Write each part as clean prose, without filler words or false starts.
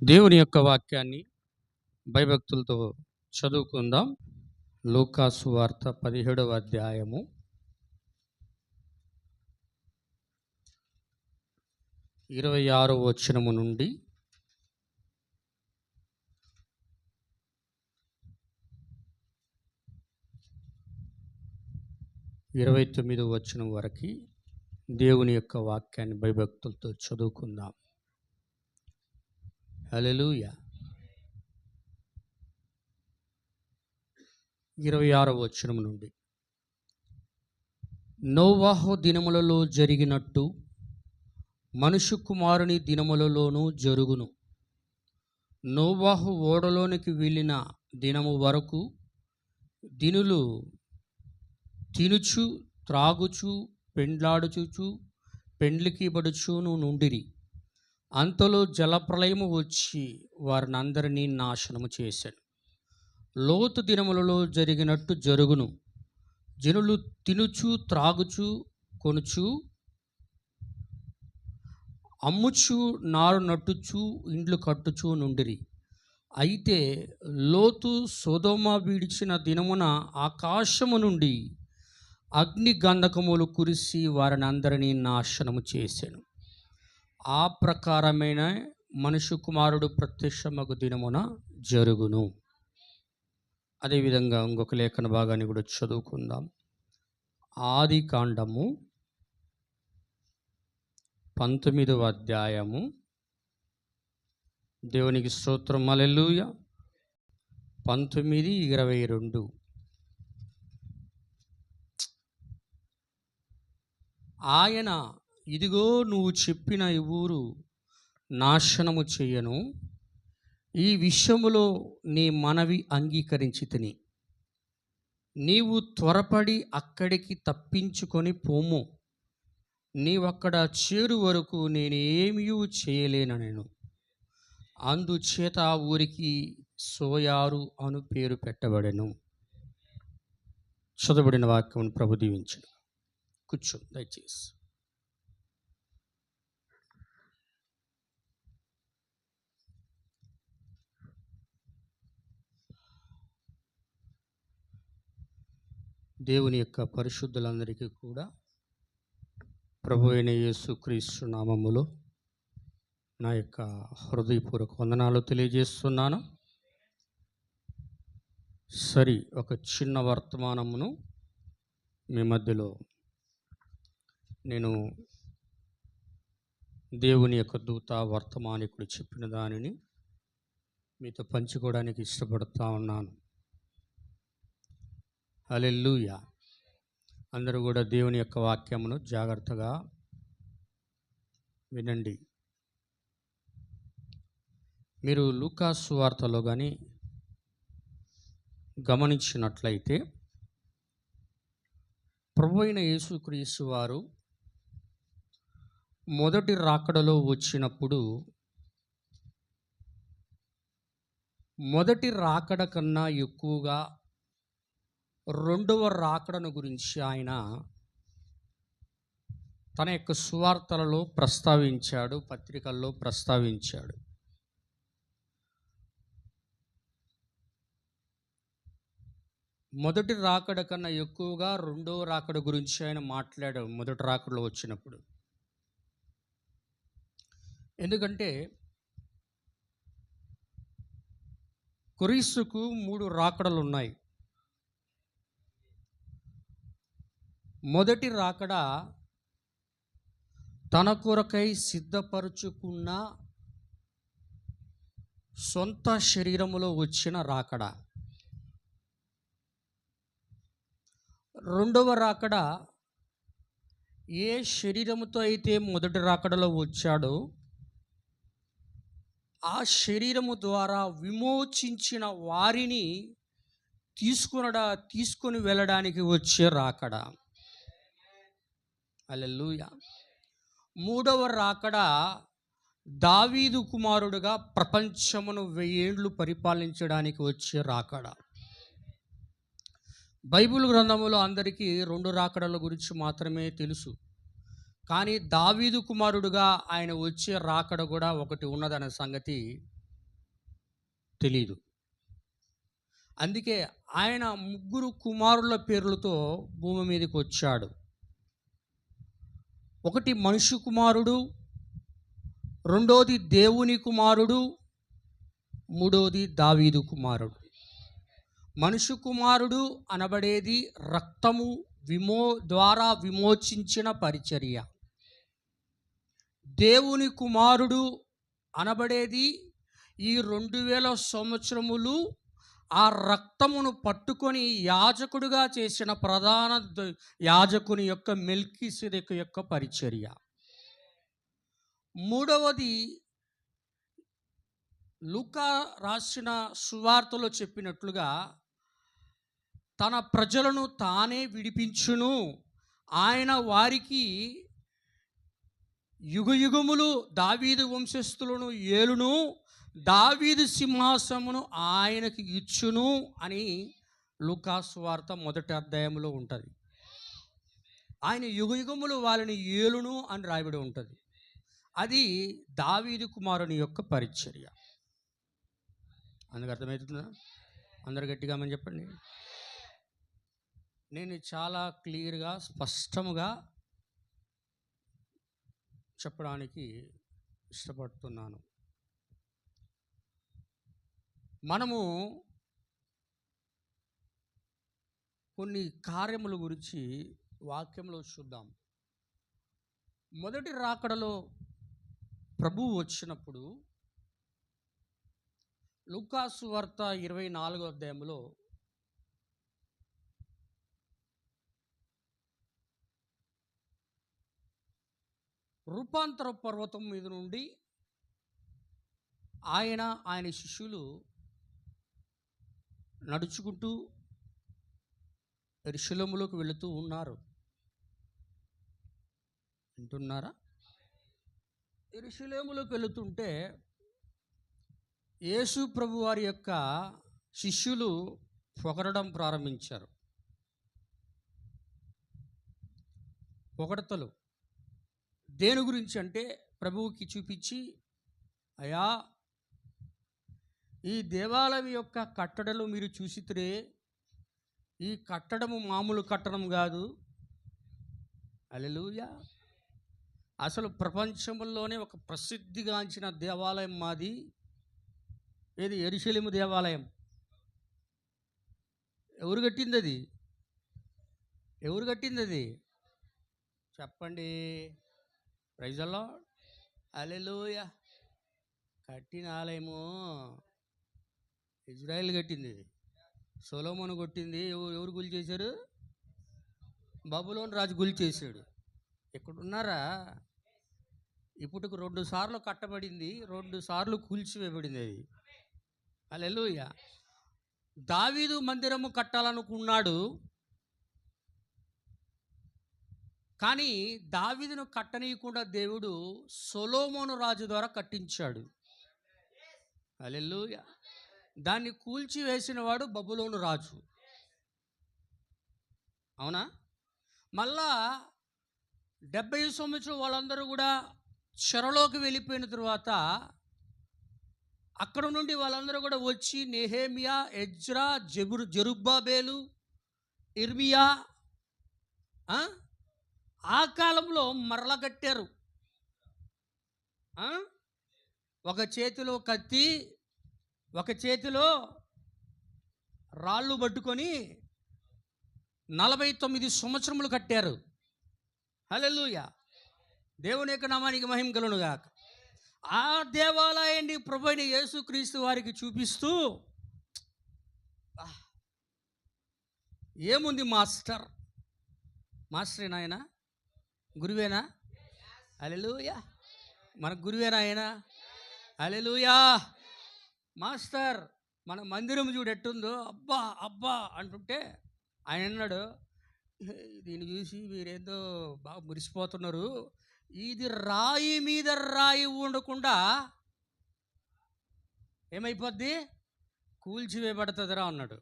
దేవుని యొక్క వాక్యాన్ని భయభక్తులతో చదువుకుందాం. లూకాసు వార్త 17వ అధ్యాయము 26వ వచనము నుండి 29వ వచనం వరకు దేవుని యొక్క వాక్యాన్ని భయభక్తులతో చదువుకుందాం. హల్లెలూయా. 26వ వచనం నుండి, నోవాహు దినములలో జరిగినట్టు మనుష్య కుమారుని దినములలోనూ జరుగును. నోవాహు ఓడలోనికి వెళ్ళిన దినము వరకు దినులు తినుచు త్రాగుచు పెండ్లాడుచు పెండ్లికి పడుచును నుండిరి. అంతలో జలప్రలయము వచ్చి వారిని అందరినీ నాశనము చేశాను. లోతు దినములలో జరిగినట్టు జరుగును. జనులు తినుచు త్రాగుచు కొనుచు అమ్ముచు నారు నట్టుచు ఇండ్లు కట్టుచు నుండిరి. అయితే లోతు సొదొమ విడిచిన దినమున ఆకాశము నుండి అగ్ని గంధకములు కురిసి వారిని అందరినీ నాశనము చేశాను. ఆ ప్రకారమైన మనుష్య కుమారుడు ప్రత్యక్షమగు దినమున జరుగును. అదేవిధంగా ఇంకొక లేఖన భాగాన్ని కూడా చదువుకుందాం. ఆది కాండము 19వ అధ్యాయము, దేవునికి స్తోత్రం, హల్లెలూయా. 19:22. ఆయన, ఇదిగో నువ్వు చెప్పిన ఈ ఊరు నాశనము చెయ్యను, ఈ విషయములో నీ మనవి అంగీకరించితిని. నీవు త్వరపడి అక్కడికి తప్పించుకొని పోము. నీవక్కడ చేరు వరకు నేను ఏమీ చేయలేనెను. అందుచేత ఆ ఊరికి సోయారు అను పేరు పెట్టబడెను. చదవబడిన వాక్యం ప్రభు దీవించును. కూర్చో దయచేసి. దేవుని యొక్క పరిశుద్ధులందరికీ కూడా ప్రభు అయిన యేసుక్రీస్తు నామములో నా యొక్క హృదయపూర్వక వందనాలు తెలియజేస్తున్నాను. సరి, ఒక చిన్న వర్తమానమును మీ మధ్యలో నేను దేవుని యొక్క దూత వర్తమానికుడు చెప్పిన దానిని మీతో పంచుకోవడానికి ఇష్టపడుతూ ఉన్నాను. హల్లెలూయా. అందరూ కూడా దేవుని యొక్క వాక్యమును జాగ్రత్తగా వినండి. మీరు లూకాసు వార్తలో కానీ గమనించినట్లయితే ప్రభు అయిన యేసుక్రీస్తు వారు మొదటి రాకడలో వచ్చినప్పుడు మొదటి రాకడ కన్నా ఎక్కువగా రెండవ రాకడను గురించి ఆయన తన యొక్క సువార్తలలో ప్రస్తావించాడు, పత్రికల్లో ప్రస్తావించాడు. మొదటి రాకడ కన్నా ఎక్కువగా రెండవ రాకడ గురించి ఆయన మాట్లాడాడు మొదటి రాకడలో వచ్చినప్పుడు. ఎందుకంటే క్రీస్తుకు 3 రాకడలు ఉన్నాయి. మొదటి రాకడ తన కొరకై సిద్ధపరుచుకున్న సొంత శరీరములో వచ్చిన రాకడ. రెండవ రాకడ ఏ శరీరముతో అయితే మొదటి రాకడలో వచ్చాడో ఆ శరీరము ద్వారా విమోచించిన వారిని తీసుకొని వెళ్ళడానికి వచ్చే రాకడ. హల్లెలూయా. మూడవ రాకడ దావీదు కుమారుడుగా ప్రపంచమును 1000 ఏండ్లు పరిపాలించడానికి వచ్చే రాకడ. బైబిల్ గ్రంథములో అందరికీ 2 రాకడల గురించి మాత్రమే తెలుసు. కానీ దావీదు కుమారుడుగా ఆయన వచ్చే రాకడ కూడా ఒకటి ఉన్నదనే సంగతి తెలీదు. అందుకే ఆయన 3 కుమారుల పేర్లతో భూమి మీదకి వచ్చాడు. ఒకటి మనుష్య కుమారుడు, రెండోది దేవుని కుమారుడు, మూడోది దావీదు కుమారుడు. మనుష్య కుమారుడు అనబడేది రక్తము ద్వారా విమోచించిన పరిచర్య. దేవుని కుమారుడు అనబడేది ఈ 2000 సంవత్సరములు ఆ రక్తమును పట్టుకొని యాజకుడిగా చేసిన ప్రధాన యాజకుని యొక్క మెల్కీసెదెకు యొక్క పరిచర్య. మూడవది లూకా రాసిన సువార్తలో చెప్పినట్లుగా తన ప్రజలను తానే విడిపించును, ఆయన వారికి యుగయుగములు దావీదు వంశస్థులను ఏలును, దావీదు సింహాసనమును ఆయనకి ఇచ్చును అని లూకా సువార్త 1వ అధ్యాయంలో ఉంటుంది. ఆయన యుగయుగములు వాళ్ళని ఏలును అని రాయబడి ఉంటుంది. అది దావీదు కుమారుని యొక్క పరిచర్య. అందుకు అర్థమవుతుందా? అందరు గట్టిగా అని చెప్పండి. నేను చాలా క్లియర్గా స్పష్టముగా చెప్పడానికి ఇష్టపడుతున్నాను. మనము కొన్ని కార్యముల గురించి వాక్యంలో చూద్దాం. మొదటి రాకడలో ప్రభువు వచ్చినప్పుడు లూకా సువార్త 24వ అధ్యాయంలో రూపాంతర పర్వతం మీద నుండి ఆయన శిష్యులు నడుచుకుంటూ యెరూషలేములోకి వెళుతూ ఉన్నారు. వింటున్నారా? యెరూషలేములోకి వెళుతుంటే యేసు ప్రభు వారి యొక్క శిష్యులు పొగడడం ప్రారంభించారు. పొగడతలు దేని గురించి అంటే ప్రభువుకి చూపించి, అయ్యా ఈ దేవాలయం యొక్క కట్టడలు మీరు చూసితే ఈ కట్టడము మామూలు కట్టడం కాదు. హల్లెలూయా. అసలు ప్రపంచంలోనే ఒక ప్రసిద్ధిగాంచిన దేవాలయం మాది. ఏది? యెరూషలేము దేవాలయం. ఎవరు కట్టింది అది? ఎవరు కట్టింది అది? చెప్పండి. Praise the Lord. హల్లెలూయా. కట్టిన ఆలయము ఇజ్రాయెల్ కట్టింది. ఇది సొలొమోను కొట్టింది. ఎవరు గులి చేశారు? బబులోను రాజు గులి చేశాడు. ఎక్కడున్నారా? ఇప్పటికి 2 సార్లు కట్టబడింది, 2 సార్లు కూల్చివేయబడింది అది. హల్లెలూయా. దావీదు మందిరము కట్టాలనుకున్నాడు, కానీ దావీదును కట్టనీయకుండా దేవుడు సొలొమోను రాజు ద్వారా కట్టించాడు. హల్లెలూయా. దాన్ని కూల్చివేసిన వాడు బబులోను రాజు. అవునా? మళ్ళా 70 సంవత్సరం వాళ్ళందరూ కూడా చెరలోకి వెళ్ళిపోయిన తర్వాత అక్కడ నుండి వాళ్ళందరూ కూడా వచ్చి నెహెమియా, ఎజ్రా, జెరుబ్బాబేలు, ఇర్మియా ఆ కాలంలో మరల కట్టారు. ఒక చేతిలో కత్తి, ఒక చేతిలో రాళ్ళు పట్టుకొని 49 సంవత్సరములు కట్టారు. హల్లెలూయా. దేవుని యొక్క నామానికి మహిమ కలుగును గాక. ఆ దేవాలయాన్ని ప్రభువైన యేసుక్రీస్తు వారికి చూపిస్తూ, ఏముంది మాస్టర్? మాస్టరేనా ఆయన? గురువేనా? హల్లెలూయా. మన గురువేనా ఆయన? హల్లెలూయా. మాస్టర్, మన మందిరం చూడు ఎట్టుందో, అబ్బా అబ్బా అంటుంటే ఆయన అన్నాడు, దీన్ని చూసి మీరేందో బాగా మురిసిపోతున్నారు, ఇది రాయి మీద రాయి ఉండకుండా ఏమైపోద్ది? కూల్చివేయబడుతుందిరా అన్నాడు.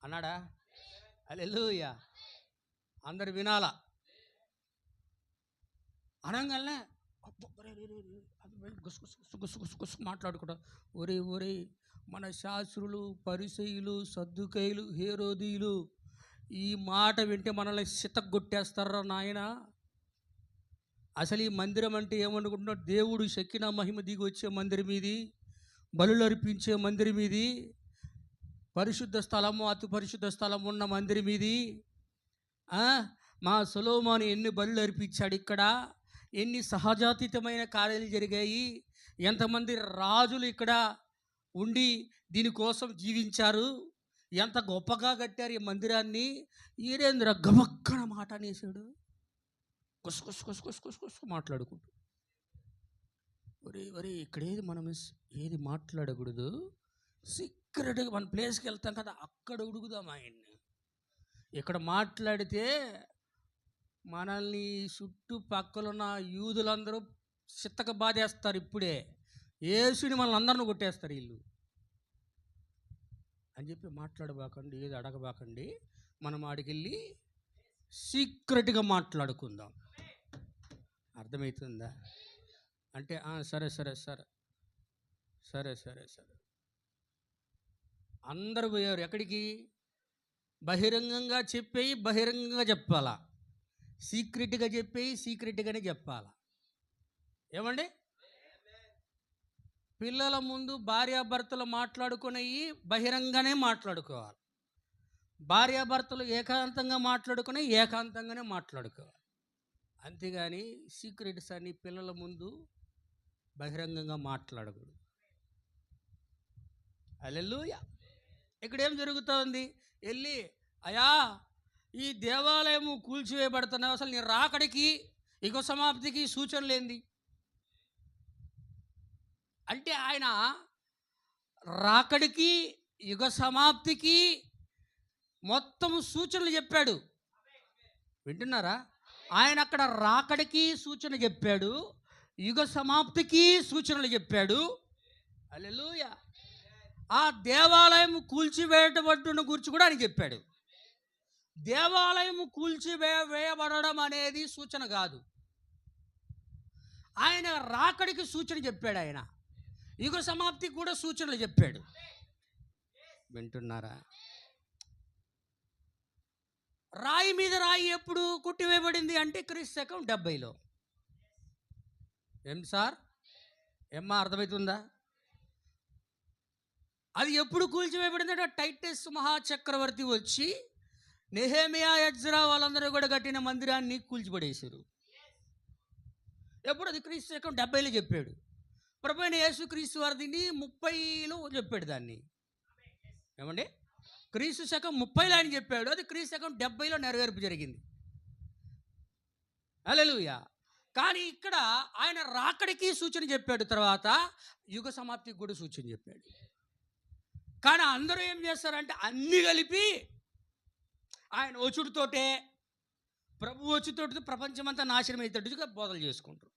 అన్నాడా? హల్లెలూయా. అందరు వినాలా. అనగానే గుసగుసు మాట్లాడుకోవడం. ఒరే ఒరే, మన శాస్త్రులు, పరిసయ్యులు, సద్దుకైలు, హేరోదీయులు ఈ మాట వింటే మనల్ని సితగొట్టేస్తారా నాయన. అసలు ఈ మందిరం అంటే ఏమనుకుంటున్నాడు? దేవుడు షెకినా మహిమ దిగి వచ్చే మందిరం ఇది, బలులు అర్పించే మందిరం ఇది, పరిశుద్ధ స్థలము, అతి పరిశుద్ధ స్థలము ఉన్న మందిరం ఇది. మా సొలొమోను ఎన్ని బలులు అర్పించాడు, ఇక్కడ ఎన్ని సహజాతీతమైన కార్యాలు జరిగాయి, ఎంతమంది రాజులు ఇక్కడ ఉండి దీనికోసం జీవించారు, ఎంత గొప్పగా కట్టారు ఈ మందిరాన్ని. ఈరేంద్ర గబక్కన మాట అనేసాడు. కొసు మాట్లాడుకుంటూ, ఒరే ఒరే, ఇక్కడేది మనం ఏది మాట్లాడకూడదు, సీక్రెట్గా మన ప్లేస్కి వెళ్తాం కదా, అక్కడ ఉడుగుదాం ఆయన్ని. ఇక్కడ మాట్లాడితే మనల్ని చుట్టుపక్కలున్న యూదులందరూ చిత్తక బాధేస్తారు. ఇప్పుడే యేసుని మనల్ని అందరిని కొట్టేస్తారు వీళ్ళు అని చెప్పి మాట్లాడబాకండి, ఏది అడగబాకండి, మనం ఆడికెళ్ళి సీక్రెట్గా మాట్లాడుకుందాం. అర్థమవుతుందా? అంటే సరే సరే సరే సరే సరే సరే అందరు పోయారు. ఎక్కడికి? బహిరంగంగా చెప్పేయి బహిరంగంగా చెప్పాలా, సీక్రెట్గా చెప్పేయి సీక్రెట్గానే చెప్పాలా. ఏమండి? పిల్లల ముందు భార్యాభర్తలు మాట్లాడుకునేవి బహిరంగానే మాట్లాడుకోవాలి, భార్యాభర్తలు ఏకాంతంగా మాట్లాడుకుని ఏకాంతంగానే మాట్లాడుకోవాలి. అంతేగాని సీక్రెట్స్ అని పిల్లల ముందు బహిరంగంగా మాట్లాడకూడదు. హల్లెలూయా. ఇక్కడ ఏం జరుగుతోంది? వెళ్ళి, అయ్యా ఈ దేవాలయము కూల్చివేయబడుతున్నావు, అసలు నీ రాకడికి యుగ సమాప్తికి సూచనలు ఏంది అంటే, ఆయన రాకడికి యుగ సమాప్తికి మొత్తం సూచనలు చెప్పాడు. వింటున్నారా? ఆయన అక్కడ రాకడికి సూచన చెప్పాడు, యుగ సమాప్తికి సూచనలు చెప్పాడు. హల్లెలూయా. ఆ దేవాలయం కూల్చివేయబడుతున్న గురించి కూడా ఆయన చెప్పాడు. దేవాలయం కూల్చివేయబడడం అనేది సూచన కాదు, ఆయన రాకడికి సూచన చెప్పాడు, ఆయన యుగ సమాప్తికి కూడా సూచనలు చెప్పాడు. వింటున్నారా? రాయి మీద రాయి ఎప్పుడు కొట్టివేయబడింది అంటే క్రీస్తు శకం 70లో. ఏం సార్, ఏమ్మా అర్థమవుతుందా? అది ఎప్పుడు కూల్చివేయబడింది అంటే టైటస్ మహాచక్రవర్తి వచ్చి నెహెమియా, ఎజ్రా వాళ్ళందరూ కూడా కట్టిన మందిరాన్ని కూల్చిపడేశారు. ఎప్పుడు? అది క్రీస్తు శకం 70లో చెప్పాడు. ప్రభువైన యేసుక్రీస్తు వారు దీన్ని 30లో చెప్పాడు దాన్ని. ఏమండి? క్రీస్తు శకం 30లో ఆయన చెప్పాడు, అది క్రీస్తు శకం 70లో నెరవేర్పు జరిగింది. హల్లెలూయా. కానీ ఇక్కడ ఆయన రాకడికి సూచన చెప్పాడు, తర్వాత యుగ సమాప్తికి కూడా సూచన చెప్పాడు. కానీ అందరూ ఏం చేస్తారంటే అన్నీ కలిపి ఆయన వచ్చుడితోటే, ప్రభు వచ్చుతోటి ప్రపంచమంతా నాశనం అయ్యేటట్టుగా బోధలు చేసుకుంటారు.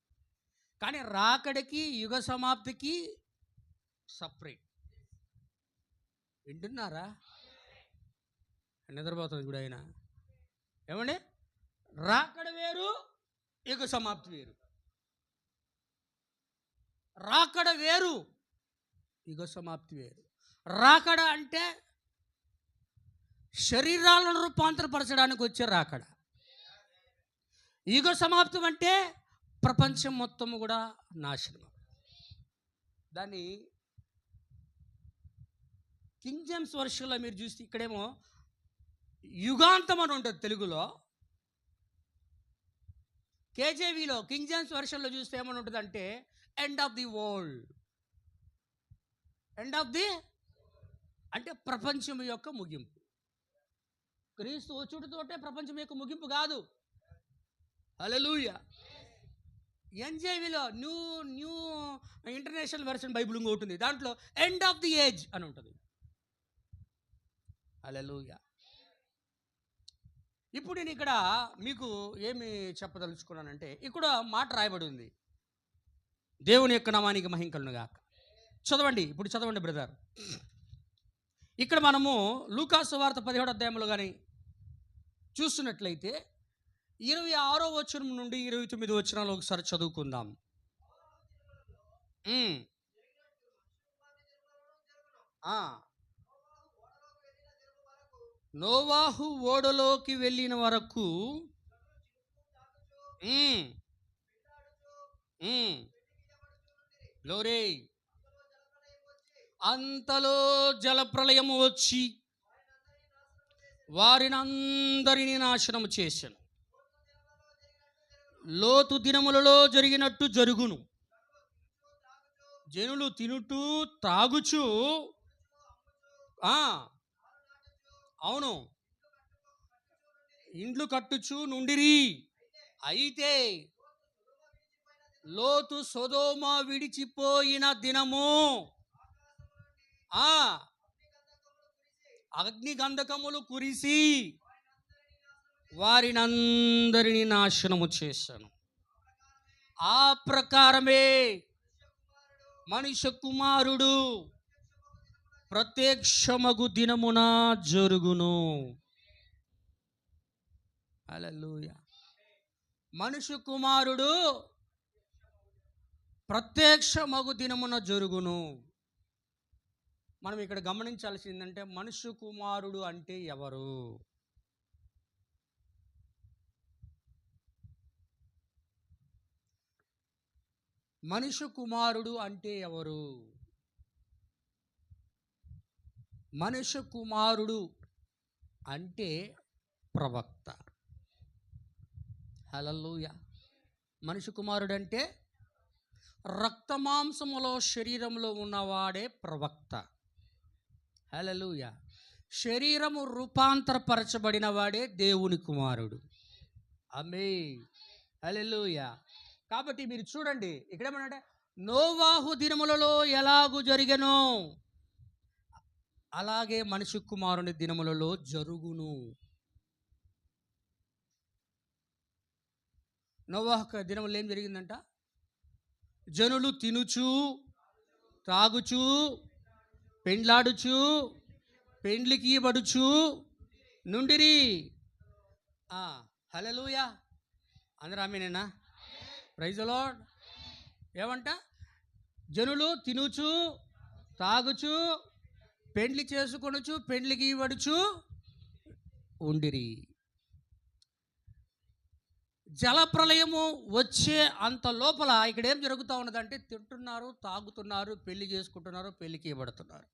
కానీ రాకడికి యుగ సమాప్తికి సపరేట్. వింటున్నారా? నిద్రపోతుంది కూడా ఆయన. ఏమండి? రాకడ వేరు, యుగ సమాప్తి వేరు. రాకడ వేరు, యుగ సమాప్తి వేరు. రాకడ అంటే శరీరాలను రూపాంతరపరచడానికి వచ్చే రాకడ. యుగ సమాప్తం అంటే ప్రపంచం మొత్తము కూడా నాశనం. దాన్ని కింగ్ జేమ్స్ వర్షన్లో మీరు చూస్తే, ఇక్కడేమో యుగాంతం అని ఉంటుంది తెలుగులో, కేజేవిలో కింగ్ జేమ్స్ వర్షన్లో చూస్తే ఏమని ఉంటుంది అంటే end of the world. End of the అంటే ప్రపంచం యొక్క ముగింపు. క్రీస్తు వచ్చుడితోటే ప్రపంచం యొక్క ముగింపు కాదు. హల్లెలూయా. ఎన్జేవిలో న్యూ ఇంటర్నేషనల్ వెర్షన్ బైబిల్ ఇంకో ఉంటుంది, దాంట్లో ఎండ్ ఆఫ్ ది ఏజ్ అని ఉంటుంది. హల్లెలూయా. ఇప్పుడు నేను ఇక్కడ మీకు ఏమి చెప్పదలుచుకున్నానంటే, ఇక్కడ మాట రాయబడి ఉంది, దేవుని యొక్క నామానికి మహిమ కలుగును గాక. చదవండి, ఇప్పుడు చదవండి బ్రదర్. ఇక్కడ మనము లూకాసు సువార్త 17వ అధ్యాయంలో కానీ చూస్తున్నట్లయితే 26వ వచనం నుండి 29వ వచనాలు ఒకసారి చదువుకుందాం. ఉమ్, ఆ. నోవాహు ఓడలోకి వెళ్ళిన వరకు ఉమ్, ఉమ్, గ్లోరీ. అంతలో జలప్రళయము వచ్చి వారినందరినీ నాశనము చేశాను. లోతు దినములలో జరిగినట్టు జరుగును. జనులు తినుటూ తాగుచు, ఆ, అవును, ఇండ్లు కట్టుచు నుండిరి. అయితే లోతు సొదొమ విడిచిపోయిన దినము, ఆ, అగ్ని గంధకములు కురిసి వారినందరినీ నాశనము చేశాను. ఆ ప్రకారమే మనుష్య కుమారుడు ప్రత్యక్షమగు దినమున జరుగును. హల్లెలూయా. మనుష్య కుమారుడు ప్రత్యక్షమగు దినమున జరుగును. మనం ఇక్కడ గమనించాల్సిందంటే మనుష్య కుమారుడు అంటే ఎవరు? మనుష్య కుమారుడు అంటే ఎవరు? మనుష్య కుమారుడు అంటే ప్రవక్త. హల్లెలూయా. మనుష్య కుమారుడు అంటే రక్తమాంసములో శరీరంలో ఉన్నవాడే ప్రవక్త. హల్లెలూయా. శరీరము రూపాంతరపరచబడిన వాడే దేవుని కుమారుడు. ఆమేన్. హల్లెలూయా. కాబట్టి మీరు చూడండి, ఇక్కడ ఏమన్నాడంటే నోవాహు దినములలో ఎలాగు జరిగెనో అలాగే మనుష్య కుమారుని దినములలో జరుగును. నోవాహు దినములో ఏం జరిగిందంట? జనులు తినుచు తాగుచు పెండ్లాడుచు పెండ్లికి ఇవ్వబడుచు నుండిరి. హల్లెలూయా. అందరూ ఆమేనేనా? Praise the lord. ఏమంట? జనులు తినుచు తాగుచు పెండ్లి చేసుకొనుచు పెండ్లికి ఇవ్వడుచు ఉండిరి. జలప్రళయము వచ్చే అంత లోపల ఇక్కడ ఏం జరుగుతూ ఉన్నదంటే తింటున్నారు, తాగుతున్నారు, పెళ్లి చేసుకుంటున్నారు, పెళ్లికి ఇవ్వబడుతున్నారు.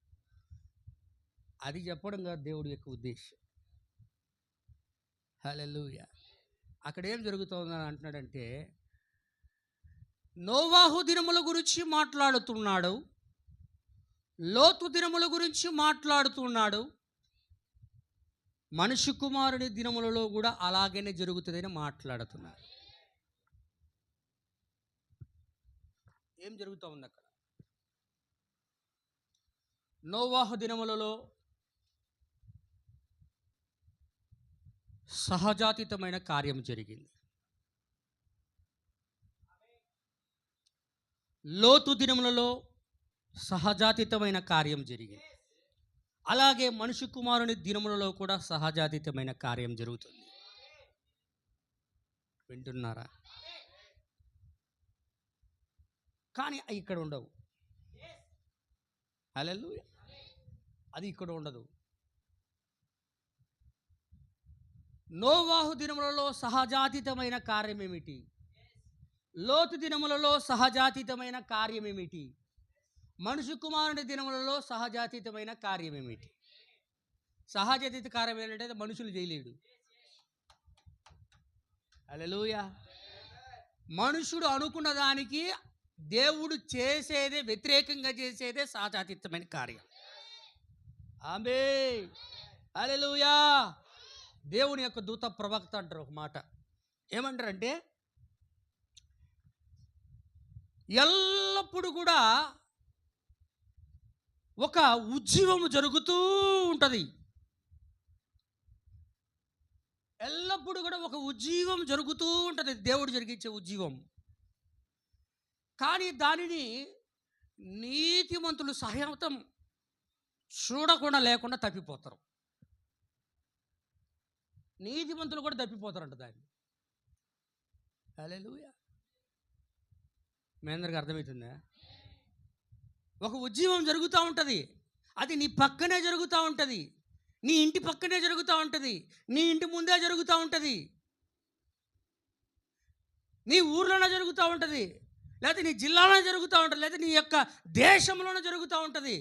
అది చెప్పడం కాదు దేవుడి యొక్క ఉద్దేశం. హల్లెలూయా. అక్కడ ఏం జరుగుతుందని అంటున్నాడంటే నోవాహు దినముల గురించి మాట్లాడుతున్నాడు, లోతు దినముల గురించి మాట్లాడుతున్నాడు. మనుష్య కుమారుని దినములలో కూడా అలాగనే జరుగుతుందని మాట్లాడుతున్నారు. ఏం జరుగుతూ ఉంది అక్కడ? నోవాహు దినములలో సహజాతీతమైన కార్యం జరిగింది. లోతు దినములలో సహజాతీతమైన కార్యం జరిగింది. అలాగే మనుష్య కుమారుని దినములలో కూడా సహజాతీతమైన కార్యం జరుగుతుంది. వింటున్నారా? కానీ అవి ఇక్కడ ఉండవు. హల్లెలూయా. అది ఇక్కడ ఉండదు. నోవాహు దినములలో సహజాతీతమైన కార్యం ఏమిటి? లోతు దినములలో సహజాతీతమైన కార్యం ఏమిటి? మనుష్య కుమారుని దినములలో సహజాతీతమైన కార్యం ఏమిటి? సహజాతీత కార్యం ఏంటంటే మనుషులు చేయలేడు. హల్లెలూయా. మనుషుడు అనుకున్న దానికి దేవుడు చేసేదే, వ్యతిరేకంగా చేసేదే సహజాతీతమైన కార్యం. ఆమేన్. హల్లెలూయా. దేవుని యొక్క దూత ప్రవక్త అంటారు ఒక మాట. ఏమంటారంటే ఎల్లప్పుడూ కూడా ఒక ఉజ్జీవము జరుగుతూ ఉంటుంది. ఎల్లప్పుడూ కూడా ఒక ఉజ్జీవం జరుగుతూ ఉంటుంది, దేవుడు జరిగించే ఉజ్జీవం. కానీ దానిని నీతిమంతులు సహేతం చూడకుండా లేకుండా తప్పిపోతారు. నీతిమంతులు కూడా తప్పిపోతారంట దాన్ని. హల్లెలూయా. మీ అందరికి అర్థమవుతుందా? ఒక ఉద్యమం జరుగుతూ ఉంటుంది. అది నీ పక్కనే జరుగుతూ ఉంటుంది, నీ ఇంటి పక్కనే జరుగుతూ ఉంటుంది, నీ ఇంటి ముందే జరుగుతూ ఉంటుంది, నీ ఊర్లోనే జరుగుతూ ఉంటుంది, లేకపోతే నీ జిల్లాలోనే జరుగుతూ ఉంటుంది, లేకపోతే నీ యొక్క దేశంలోనే జరుగుతూ ఉంటుంది.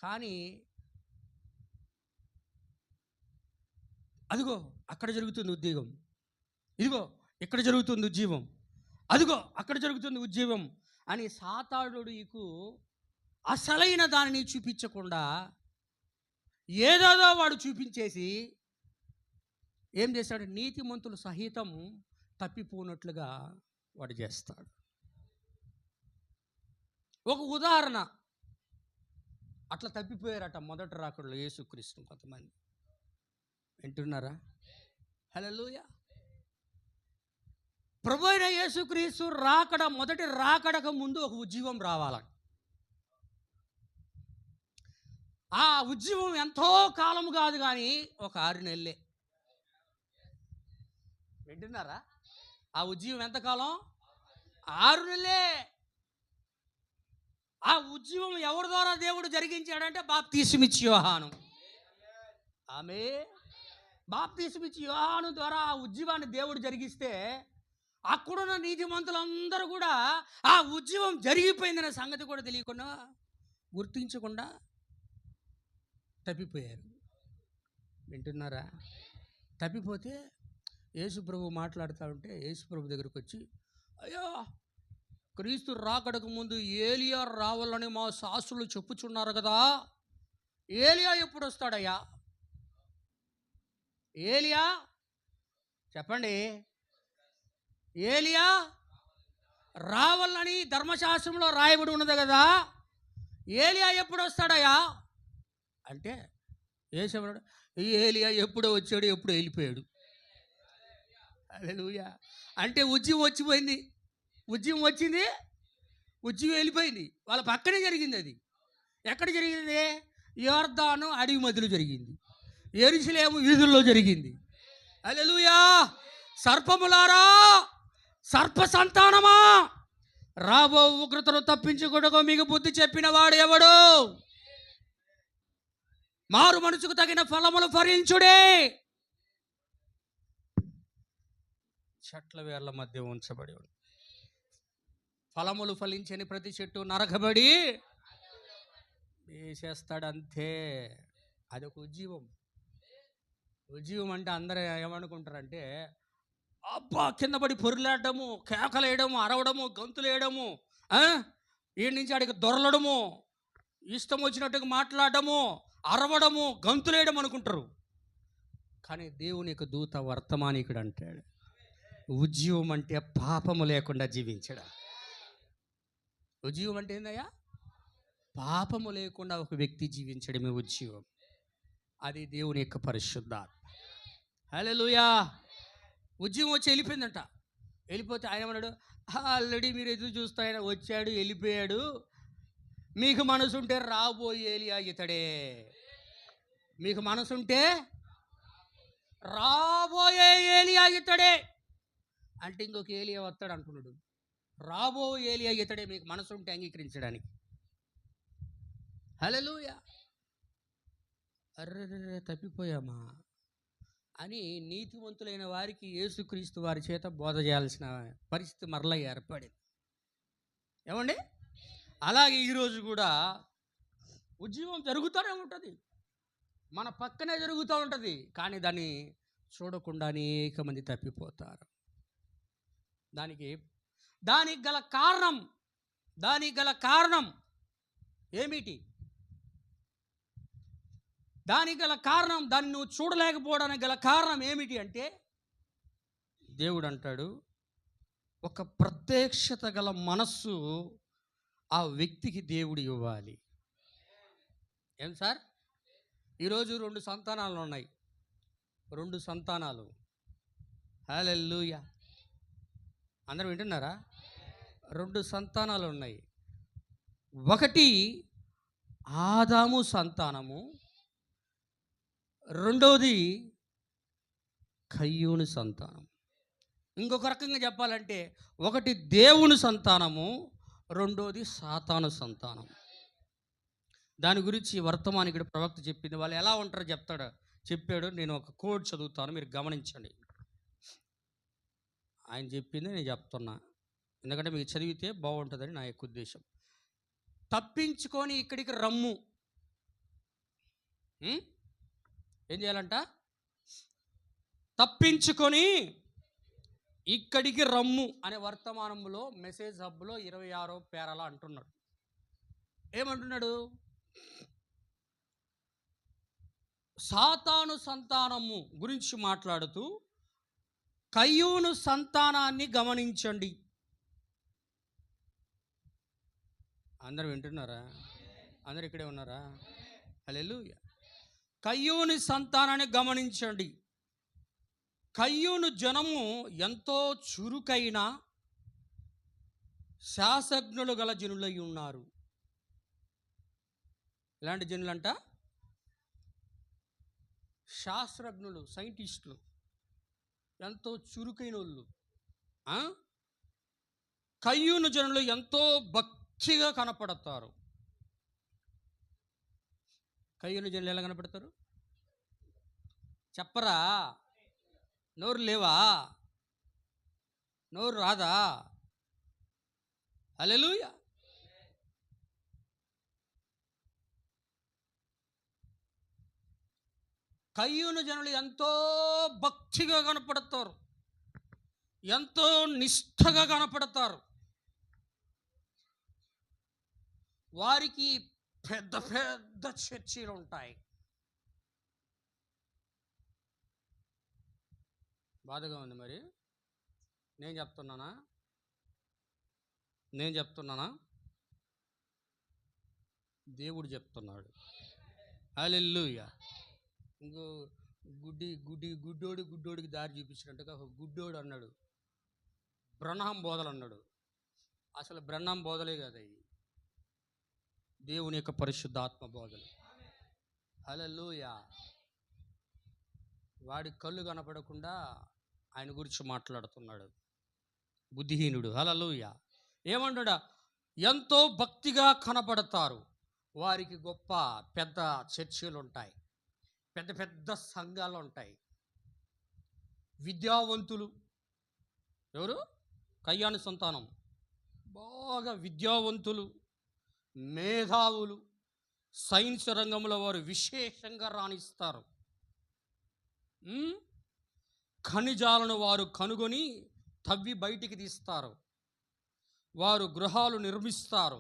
కానీ అదిగో అక్కడ జరుగుతుంది ఉద్యోగం, ఇదిగో ఇక్కడ జరుగుతుంది ఉద్యమం, అదిగో అక్కడ జరుగుతుంది ఉద్యమం అని సాతానుడికు అసలైన దానిని చూపించకుండా ఏదోదో వాడు చూపించేసి ఏం చేస్తాడు, నీతిమంతులు సహితం తప్పిపోనట్లుగా వాడు చేస్తాడు. ఒక ఉదాహరణ, అట్లా తప్పిపోయారట మొదటి రాకడలో యేసుక్రీస్తు కొంతమంది. వింటున్నారా? హల్లెలూయా. ప్రభు అయిన యేసుక్రీస్తు మొదటి రాకడకు ముందు ఒక ఉద్యమం రావాలి. ఆ ఉద్యమం ఎంతో కాలం కాదు, కానీ ఒక 6 నెలలే. వింటున్నారా? ఆ ఉద్యమం ఎంతకాలం? 6 నెలలే. ఆ ఉద్యమం ఎవరి ద్వారా దేవుడు జరిగించాడంటే బాప్తీసుమిచ్చి యోహాను. ఆమె బాప్తీసుమిచ్చి యోహాను ద్వారా ఆ ఉద్యమాన్ని దేవుడు జరిగిస్తే అక్కడున్న నీతిమంతులందరూ కూడా ఆ ఉద్యమం జరిగిపోయిందనే సంగతి కూడా తెలియకుండా, గుర్తించకుండా తప్పిపోయారు. వింటున్నారా? తప్పిపోతే యేసుప్రభు మాట్లాడుతూ ఉంటే యేసుప్రభు దగ్గరికి వచ్చి, అయ్యో, క్రీస్తు రాకడకు ముందు ఏలియా రావాలని మా శాస్త్రులు చెప్పుచున్నారు కదా, ఏలియా ఎప్పుడు వస్తాడయ్యా? ఏలియా చెప్పండి, ఏలియా రావాలని ధర్మశాస్త్రంలో రాయబడి ఉన్నది కదా, ఏలియా ఎప్పుడు వస్తాడయ్యా అంటే యేసయ్య, ఏలియా ఎప్పుడో వచ్చాడు, ఎప్పుడో వెళ్ళిపోయాడు. హల్లెలూయా. అంటే ఉద్యమం వచ్చిపోయింది, ఉద్యమం వచ్చింది, ఉద్యమం వెళ్ళిపోయింది. వాళ్ళ పక్కనే జరిగింది. అది ఎక్కడ జరిగింది? యోర్దాను అడవి మధ్యలో జరిగింది, యెరూషలేము వీధుల్లో జరిగింది. హల్లెలూయా. సర్పములారా, సర్ప సంతానమా, రాబో ఉగ్రతను తప్పించుకొనుటకు మీకు బుద్ధి చెప్పిన వాడు ఎవడు? మారు మనసుకు తగిన ఫలములు ఫలించుడే. చెట్ల వేర్ల మధ్య ఉంచబడి ఉంది. ఫలములు ఫలించని ప్రతి చెట్టు నరకబడి వేసేస్తాడంతే. అదొక ఉద్యమం. ఉద్యమం అంటే అందరూ ఏమనుకుంటారంటే, అబ్బా కింద పడి పొరులాడము, కేకలేయడము, అరవడము, గంతులేయడము, ఈ నుంచి ఆడికి దొరలడము, ఇష్టం వచ్చినట్టుగా మాట్లాడడము, అరవడము, గంతులేయడం అనుకుంటారు. కానీ దేవుని యొక్క దూత వర్తమానికుడు అంటాడు, ఉద్యమం అంటే పాపము లేకుండా జీవించడం. ఉద్యమం అంటే ఏందయ్యా? పాపము లేకుండా ఒక వ్యక్తి జీవించడమే ఉద్యమం. అది దేవుని యొక్క పరిశుద్ధాత్మ. హల్లెలూయా. ఉద్యమం వచ్చి వెళ్ళిపోయిందంట. వెళ్ళిపోతే ఆయన అన్నాడు, ఆల్రెడీ మీరు ఎదురు చూస్తే ఆయన వచ్చాడు, వెళ్ళిపోయాడు, మీకు మనసుంటే రాబోయే ఏలియా ఇతడే. మీకు మనసుంటే రాబోయే ఏలియా ఇతడే అంటే ఇంకొక ఏలియా వస్తాడు అంటున్నాడు. రాబో ఏలియా ఇతడే మీకు మనసుంటే అంగీకరించడానికి. హల్లెలూయా. అర్రే తప్పిపోయామా అని నీతివంతులైన వారికి యేసుక్రీస్తు వారి చేత బోధ చేయాల్సిన పరిస్థితి మరలా ఏర్పడింది. ఏమండి? అలాగే ఈరోజు కూడా ఉద్యమం జరుగుతూనే ఉంటుంది, మన పక్కనే జరుగుతూ ఉంటుంది, కానీ దాన్ని చూడకుండా అనేక మంది తప్పిపోతారు. దానికి గల కారణం ఏమిటి? దానికి గల కారణం, దాన్ని నువ్వు చూడలేకపోవడానికి గల కారణం ఏమిటి అంటే, దేవుడు అంటాడు, ఒక ప్రత్యక్షత గల మనస్సు ఆ వ్యక్తికి దేవుడు ఇవ్వాలి. ఏం సార్? ఈరోజు 2 సంతానాలు ఉన్నాయి. 2 సంతానాలు. హల్లెలూయా. అందరూ వింటున్నారా? 2 సంతానాలు ఉన్నాయి. ఒకటి ఆదాము సంతానము, రెండవది కయ్యూను సంతానం. ఇంకొక రకంగా చెప్పాలంటే, ఒకటి దేవుని సంతానము, రెండోది సాతాను సంతానం. దాని గురించి వర్తమానికుడు ప్రవక్త చెప్పింది. వాళ్ళు ఎలా ఉంటారో చెప్పాడు. నేను ఒక కోడ్ చదువుతాను, మీరు గమనించండి. ఆయన చెప్పింది నేను చెప్తున్నా, ఎందుకంటే మీకు చదివితే బాగుంటుందని నా యొక్క ఉద్దేశం. తప్పించుకొని ఇక్కడికి రమ్ము. ఏం చేయాలంట? తప్పించుకొని ఇక్కడికి రమ్ము అనే వర్తమానంలో మెసేజ్ హబ్లో 26వ పేరాల అంటున్నాడు. ఏమంటున్నాడు? సాతాను సంతానము గురించి మాట్లాడుతూ కయ్యూను సంతానాన్ని గమనించండి. అందరూ వింటున్నారా? అందరు ఇక్కడే ఉన్నారా? హల్లెలూయా. కయ్యూని సంతానాన్ని గమనించండి. కయ్యూను జనము ఎంతో చురుకైన శాస్త్రజ్ఞులు గల జనులై ఉన్నారు. ఇలాంటి జనులంట శాస్త్రజ్ఞులు, సైంటిస్టులు, ఎంతో చురుకైన వాళ్ళు. కయ్యూను జనులు ఎంతో భక్తిగా కనపడతారు. కయ్యూను జనులు ఎలా కనపడతారు చెప్పరా? నోరు లేవా? నోరు రాదా? హల్లెలూయా. కయ్యూను జనులు ఎంతో భక్తిగా కనపడతారు, ఎంతో నిష్ఠగా కనపడతారు. వారికి పెద్ద పెద్ద చర్చీలు ఉంటాయి. బాధగా ఉంది మరి. నేను చెప్తున్నానా? దేవుడు చెప్తున్నాడు. హల్లెలూయా. ఇంకో గుడ్డోడికి దారి చూపించినట్టుగా ఒక గుడ్డోడు అన్నాడు, బ్రహ్మం బోధలు అన్నాడు. అసలు బ్రహ్మం బోధలే కదా అవి, దేవుని యొక్క పరిశుద్ధాత్మ బోధలు. హల్లెలూయా. వాడి కళ్ళు కనపడకుండా ఆయన గురించి మాట్లాడుతున్నాడు, బుద్ధిహీనుడు. హల్లెలూయా. ఏమంటాడా? ఎంతో భక్తిగా కనపడతారు, వారికి గొప్ప పెద్ద చర్చిలు ఉంటాయి, పెద్ద పెద్ద సంఘాలు ఉంటాయి. విద్యావంతులు ఎవరు? కయ్యాను సంతానం. బాగా విద్యావంతులు, మేధావులు, సైన్స్ రంగంలో వారు విశేషంగా రాణిస్తారు. ఖనిజాలను వారు కనుగొని తవ్వి బయటికి తీస్తారు. వారు గృహాలు నిర్మిస్తారు.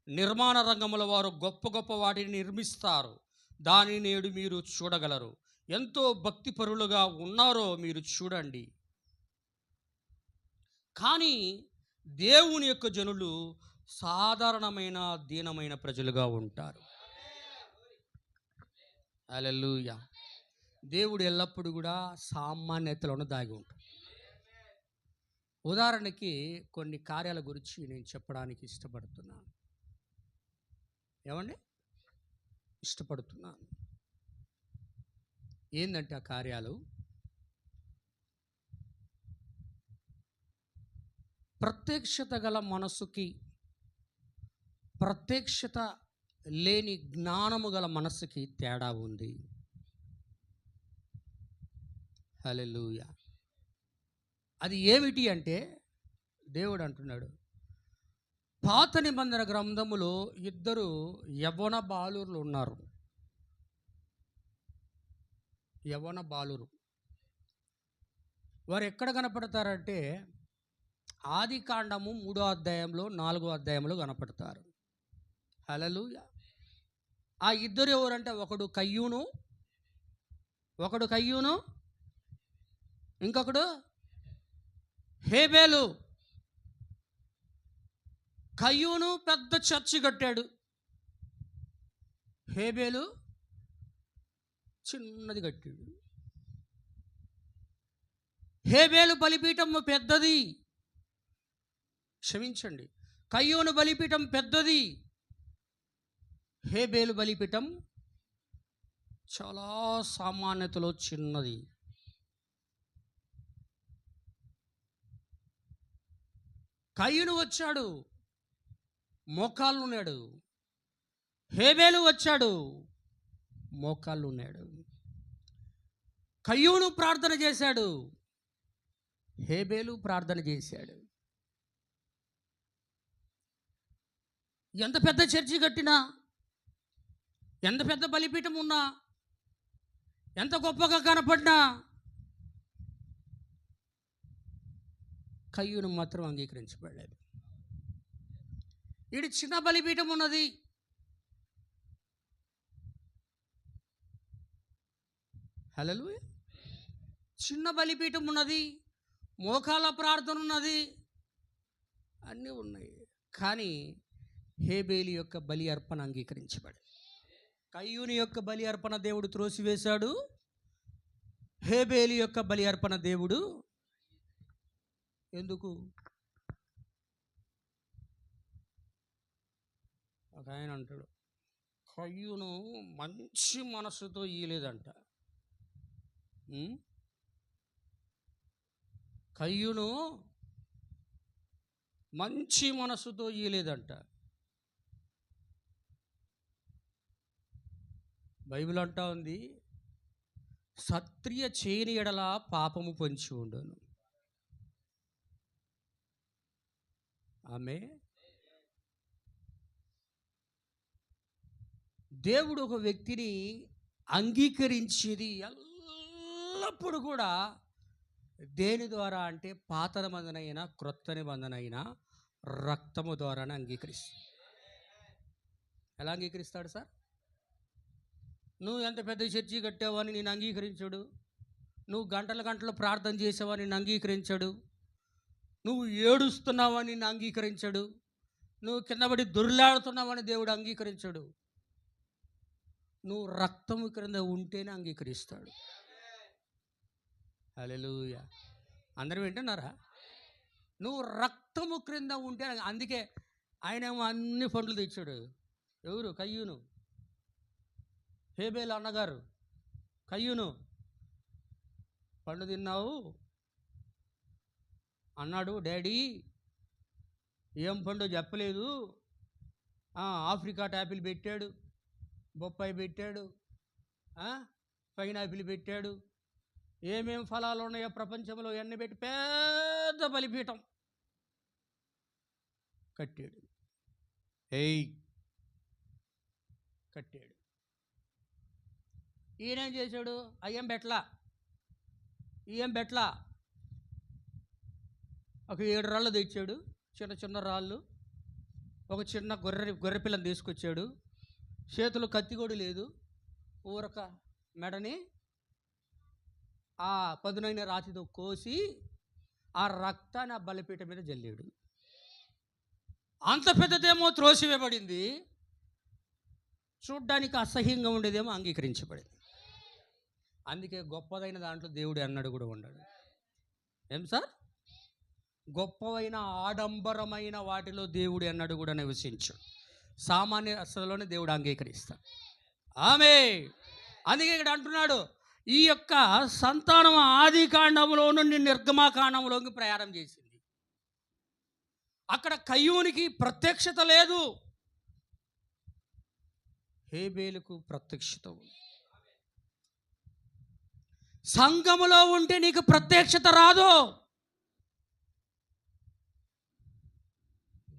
నిర్మాణ రంగంలో వారు గొప్ప గొప్ప వాటిని నిర్మిస్తారు. దానిని నేడు మీరు చూడగలరు. ఎంతో భక్తిపరులుగా ఉన్నారో మీరు చూడండి. కానీ దేవుని యొక్క జనులు సాధారణమైన దీనమైన ప్రజలుగా ఉంటారు. హల్లెలూయా. దేవుడు ఎల్లప్పుడూ కూడా సామాన్యతలను దాగి ఉంటాడు. ఉదాహరణకి కొన్ని కార్యాల గురించి నేను చెప్పడానికి ఇష్టపడుతున్నాను. ఇష్టపడుతున్నాను. ఏంటంటే ఆ కార్యాలు ప్రత్యక్షత గల మనసుకి ప్రత్యక్షత లేని జ్ఞానము గల మనసుకి తేడా ఉంది. హల్లెలూయా. అది ఏమిటి అంటే దేవుడు అంటున్నాడు, పాత నిబంధన గ్రంథములో 2 యవ్వన బాలురు ఉన్నారు. యవ్వన బాలురు వారు ఎక్కడ కనపడతారంటే ఆదికాండము 3వ అధ్యాయంలో 4వ అధ్యాయంలో కనపడతారు. హల్లెలూయా. ఆ ఇద్దరు ఎవరంటే ఒకడు కయ్యూను, ఇంకొకడు హేబేలు. కయ్యూను పెద్ద చర్చి కట్టాడు, హేబేలు చిన్నది కట్టాడు. హేబేలు బలిపీఠం పెద్దది, క్షమించండి, కయ్యూను బలిపీఠం పెద్దది, హేబేలు బలిపీఠం చాలా సామాన్యతలో చిన్నది. కయ్యూను వచ్చాడు, మోకాళ్ళు ఉన్నాడు. హేబేలు వచ్చాడు, మోకాళ్ళు ఉన్నాడు. కయ్యూను ప్రార్థన చేశాడు, హేబేలు ప్రార్థన చేశాడు. ఎంత పెద్ద చర్చి కట్టినా, ఎంత పెద్ద బలిపీఠం ఉన్నా, ఎంత గొప్పగా కనపడినా కయ్యూను మాత్రం అంగీకరించబడలేదు. ఈడు చిన్న బలిపీఠం ఉన్నది, హల్లెలూయా, చిన్న బలిపీఠం ఉన్నది, మోకాళ్ళ ప్రార్థన ఉన్నది, అన్నీ ఉన్నాయి. కానీ హేబేలు యొక్క బలి అర్పణ అంగీకరించబడి, కయ్యూని యొక్క బలి అర్పణ దేవుడు త్రోసివేశాడు, హేబేలు యొక్క బలి అర్పణ దేవుడు ఎందుకు? ఒక ఆయన అంటాడు, కయ్యూను మంచి మనసుతో ఇయ్యలేదంట. కయ్యూను మంచి మనసుతో ఇయ్యలేదంట. బైబిల్ అంటా ఉంది, సత్క్రియ చేయని ఎడల పాపము పొంచి ఉండును. ఆమె దేవుడు ఒక వ్యక్తిని అంగీకరించేది ఎల్లప్పుడూ కూడా దేని ద్వారా అంటే పాత నిబంధన క్రొత్త నిబంధన అయినా రక్తము ద్వారానే అంగీకరిస్తాడు. ఎలా అంగీకరిస్తాడు సార్? నువ్వు ఎంత పెద్ద చర్చి కట్టావని నేను అంగీకరించాడు, నువ్వు గంటల గంటలు ప్రార్థన చేసావని నేను అంగీకరించాడు, నువ్వు ఏడుస్తున్నావని నేను అంగీకరించాడు, నువ్వు కిందపడి దొర్లాడుతున్నావని దేవుడు అంగీకరించాడు. నువ్వు రక్తము క్రింద ఉంటేనే అంగీకరిస్తాడు. హల్లెలూయా. అందరూ వింటున్నారా? నువ్వు రక్తము క్రింద ఉంటే, అందుకే ఆయనేమో అన్ని పండ్లు తెచ్చాడు. ఎవరు? కయ్యూను. హేబేలు అన్నగారు కయ్యూను, పండు తిన్నావు అన్నాడు. డాడీ ఏం పండు చెప్పలేదు. ఆఫ్రికా యాపిల్ పెట్టాడు, బొప్పాయి పెట్టాడు, పైనాపిల్ పెట్టాడు, ఏమేం ఫలాలు ఉన్నాయో ప్రపంచంలో ఎన్ని పెట్టి పెద్ద బలిపీఠం కట్టాడు. కట్టాడు. ఈయనేం చేశాడు? అయ్యేం బెట్లా, ఈయం బెట్లా. ఒక 7 రాళ్ళు తెచ్చాడు, చిన్న చిన్న రాళ్ళు. ఒక చిన్న గొర్రెపిల్లని తీసుకొచ్చాడు. చేతులు కత్తి కూడా లేదు, ఊరక మెడని ఆ పదునైన రాతితో కోసి ఆ రక్తాన్ని ఆ బలిపీఠం మీద జల్లాడు. అంత పెద్దదేమో త్రోసివేయబడింది, చూడ్డానికి అసహ్యంగా ఉండేదేమో అంగీకరించబడింది. అందుకే గొప్పదైన దాంట్లో దేవుడు అన్నాడు కూడా ఉన్నాడు. ఏం సార్? గొప్పవైన ఆడంబరమైన వాటిలో దేవుడు అన్నాడు కూడా నివసించు. సామాన్య అసలులోనే దేవుడు అంగీకరిస్తాడు. ఆమె అందుకే ఇక్కడ అంటున్నాడు, ఈ యొక్క సంతానం ఆది కాండంలో నుండి నిర్గమాకాండంలోకి ప్రయాణం చేసింది. అక్కడ కయ్యూనికి ప్రత్యక్షత లేదు, హేబేలుకు ప్రత్యక్షత ఉంది. సంఘములో ఉంటే నీకు ప్రత్యక్షత రాదు,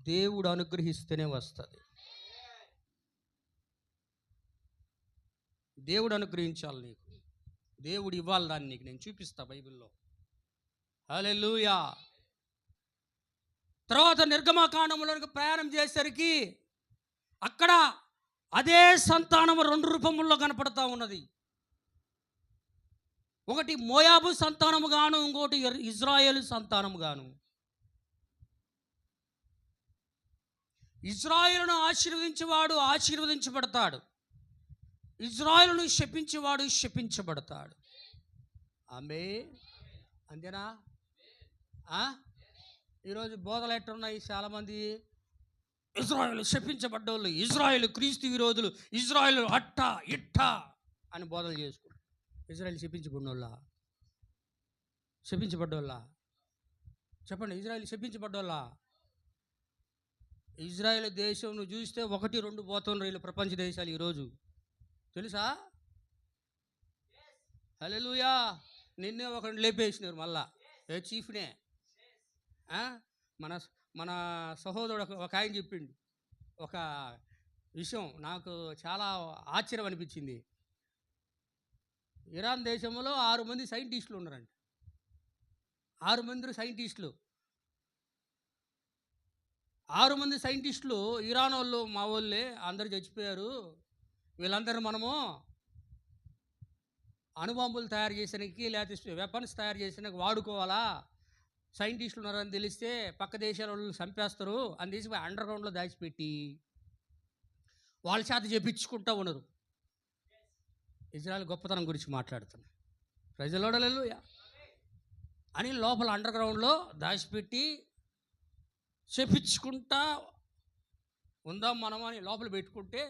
దేవుడు అనుగ్రహిస్తేనే వస్తుంది. దేవుడు అనుగ్రహించాలి నీకు, దేవుడు ఇవ్వాలి దాన్ని నీకు. నేను చూపిస్తా బైబిల్లో. హల్లెలూయా. తర్వాత నిర్గమకాండంలోకి ప్రయాణం చేసేసరికి అక్కడ అదే సంతానం 2 రూపముల్లో కనపడతా ఉన్నది. ఒకటి మోయాబు సంతానము గాను, ఇంకోటి ఇజ్రాయేలు సంతానము గాను. ఇజ్రాయేలును ఆశీర్వదించేవాడు ఆశీర్వదించబడతాడు, ఇజ్రాయేలును శపించేవాడు శపించబడతాడు. ఆమె అంతేనా? ఈరోజు బోధలు ఎట్టున్నాయి? చాలామంది ఇజ్రాయేలు శపించబడ్డోళ్ళు, ఇజ్రాయేలు క్రీస్తు విరోధులు, ఇజ్రాయేలు అట్ట ఇట్ట అని బోధలు చేసుకుంటారు. ఇజ్రాయేల్ శపించబడినోళ్ళ? శపించబడ్డోళ్ళ? చెప్పండి. ఇజ్రాయేల్ శపించబడ్డోళ్ళ? ఇజ్రాయెల్ దేశం నువ్వు చూస్తే 1-2 పోతున్నారు వీళ్ళు ప్రపంచ దేశాలు ఈరోజు, తెలుసా? హల్లెలూయా. నిన్నే ఒకరిని లేపేసినారు మళ్ళా, ఏ చీఫ్నే. మన మన సహోదరుడు ఒక ఆయన చెప్పిండు ఒక విషయం, నాకు చాలా ఆశ్చర్యం అనిపించింది. ఇరాన్ దేశంలో 6 మంది సైంటిస్టులు ఉన్నారంట. 6 మంది సైంటిస్టులు 6 మంది సైంటిస్టులు ఇరాన్ వాళ్ళు మా వాళ్ళే అందరు చచ్చిపోయారు. వీళ్ళందరూ మనము అణుబాంబులు తయారు చేసానికి లేకపోతే వెపన్స్ తయారు చేసానికి వాడుకోవాలా, సైంటిస్టులు ఉన్నారని తెలిస్తే పక్క దేశాల వాళ్ళు చంపేస్తారు అని తీసి అండర్ గ్రౌండ్లో దాచిపెట్టి వాళ్ళ చేత చెప్పించుకుంటూ ఉన్నారు. ఇజ్రాయెల్ గొప్పతనం గురించి మాట్లాడుతున్నా, ప్రజలు హల్లెలూయా అని లోపల అండర్ గ్రౌండ్లో దాచిపెట్టి చెప్పించుకుంటా ఉందాం మనం అని లోపల పెట్టుకుంటే,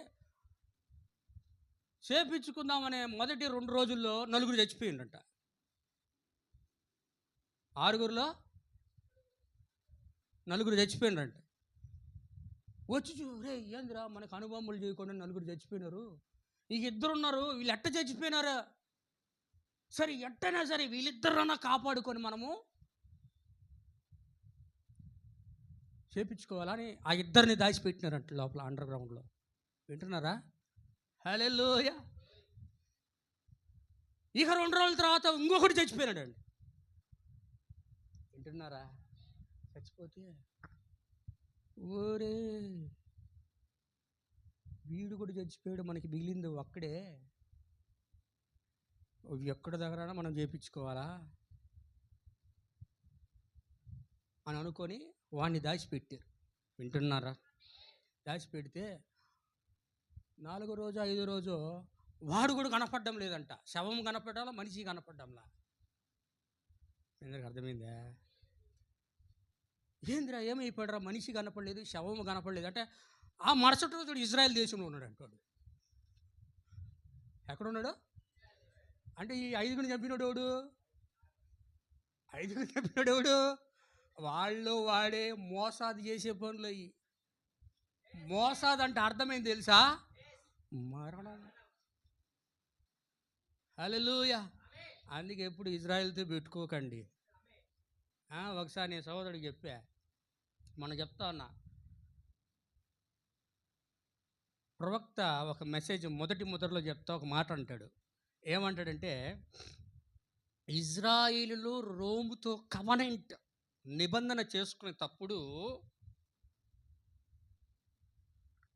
చేపించుకుందామనే మొదటి 2 రోజుల్లో 4 చచ్చిపోయిందంట. 6లో 4 చచ్చిపోయిందంట. వచ్చి రే ఏందిరా మనకు అణుబాంబులు చేయకుండా 4 చచ్చిపోయినారు, ఇక 2 ఉన్నారు, వీళ్ళు ఎట్ట చచ్చిపోయినారు, సరే ఎట్టైనా సరే వీళ్ళిద్దరన్నా కాపాడుకొని మనము చేపించుకోవాలని ఆ 2 దాచిపెట్టినారంట లోపల అండర్ గ్రౌండ్లో. వింటున్నారా? హల్లెలూయా. ఇక 2 రోజుల తర్వాత ఇంకొకటి చచ్చిపోయినాడండి. వింటున్నారా? చచ్చిపోతే ఓరే వీడు కూడా చచ్చిపోయాడు, మనకి మిగిలింది ఒక్కడే, ఎక్కడ దగ్గర మనం చేయించుకోవాలా అని అనుకొని వాడిని దాచిపెట్టారు. వింటున్నారా? దాచిపెడితే 4వ రోజు 5వ రోజు వాడు కూడా కనపడడం లేదంట. శవం కనపడాలా, మనిషి కనపడ్డంలా. ఎందుకు అర్థమైందా? ఏందిరా ఏమైపోయాడురా, మనిషి కనపడలేదు, శవం కనపడలేదు అంటే ఆ మరుసటి రోజు ఇజ్రాయెల్ దేశంలో ఉన్నాడు అంటాడు. ఎక్కడున్నాడు అంటే ఈ 5 చంపినోడు ఎవడు? 5 చంపినోడు ఎవడు? వాళ్ళు వాడే మోసాది చేసే పనులు అయ్యి. మోసాది అంటే అర్థమైంది తెలుసా? మరణం. హల్లెలూయా. అందుకే ఎప్పుడు ఇజ్రాయెల్తో పెట్టుకోకండి. ఒకసారి నేను సహోదరుడికి చెప్పా, మనం చెప్తా ఉన్నా, ప్రవక్త ఒక మెసేజ్ మొదటిలో చెప్తా ఒక మాట అంటాడు. ఏమంటాడంటే, ఇజ్రాయిలు రోముతో కవనెంట్ నిబంధన చేసుకునేటప్పుడు,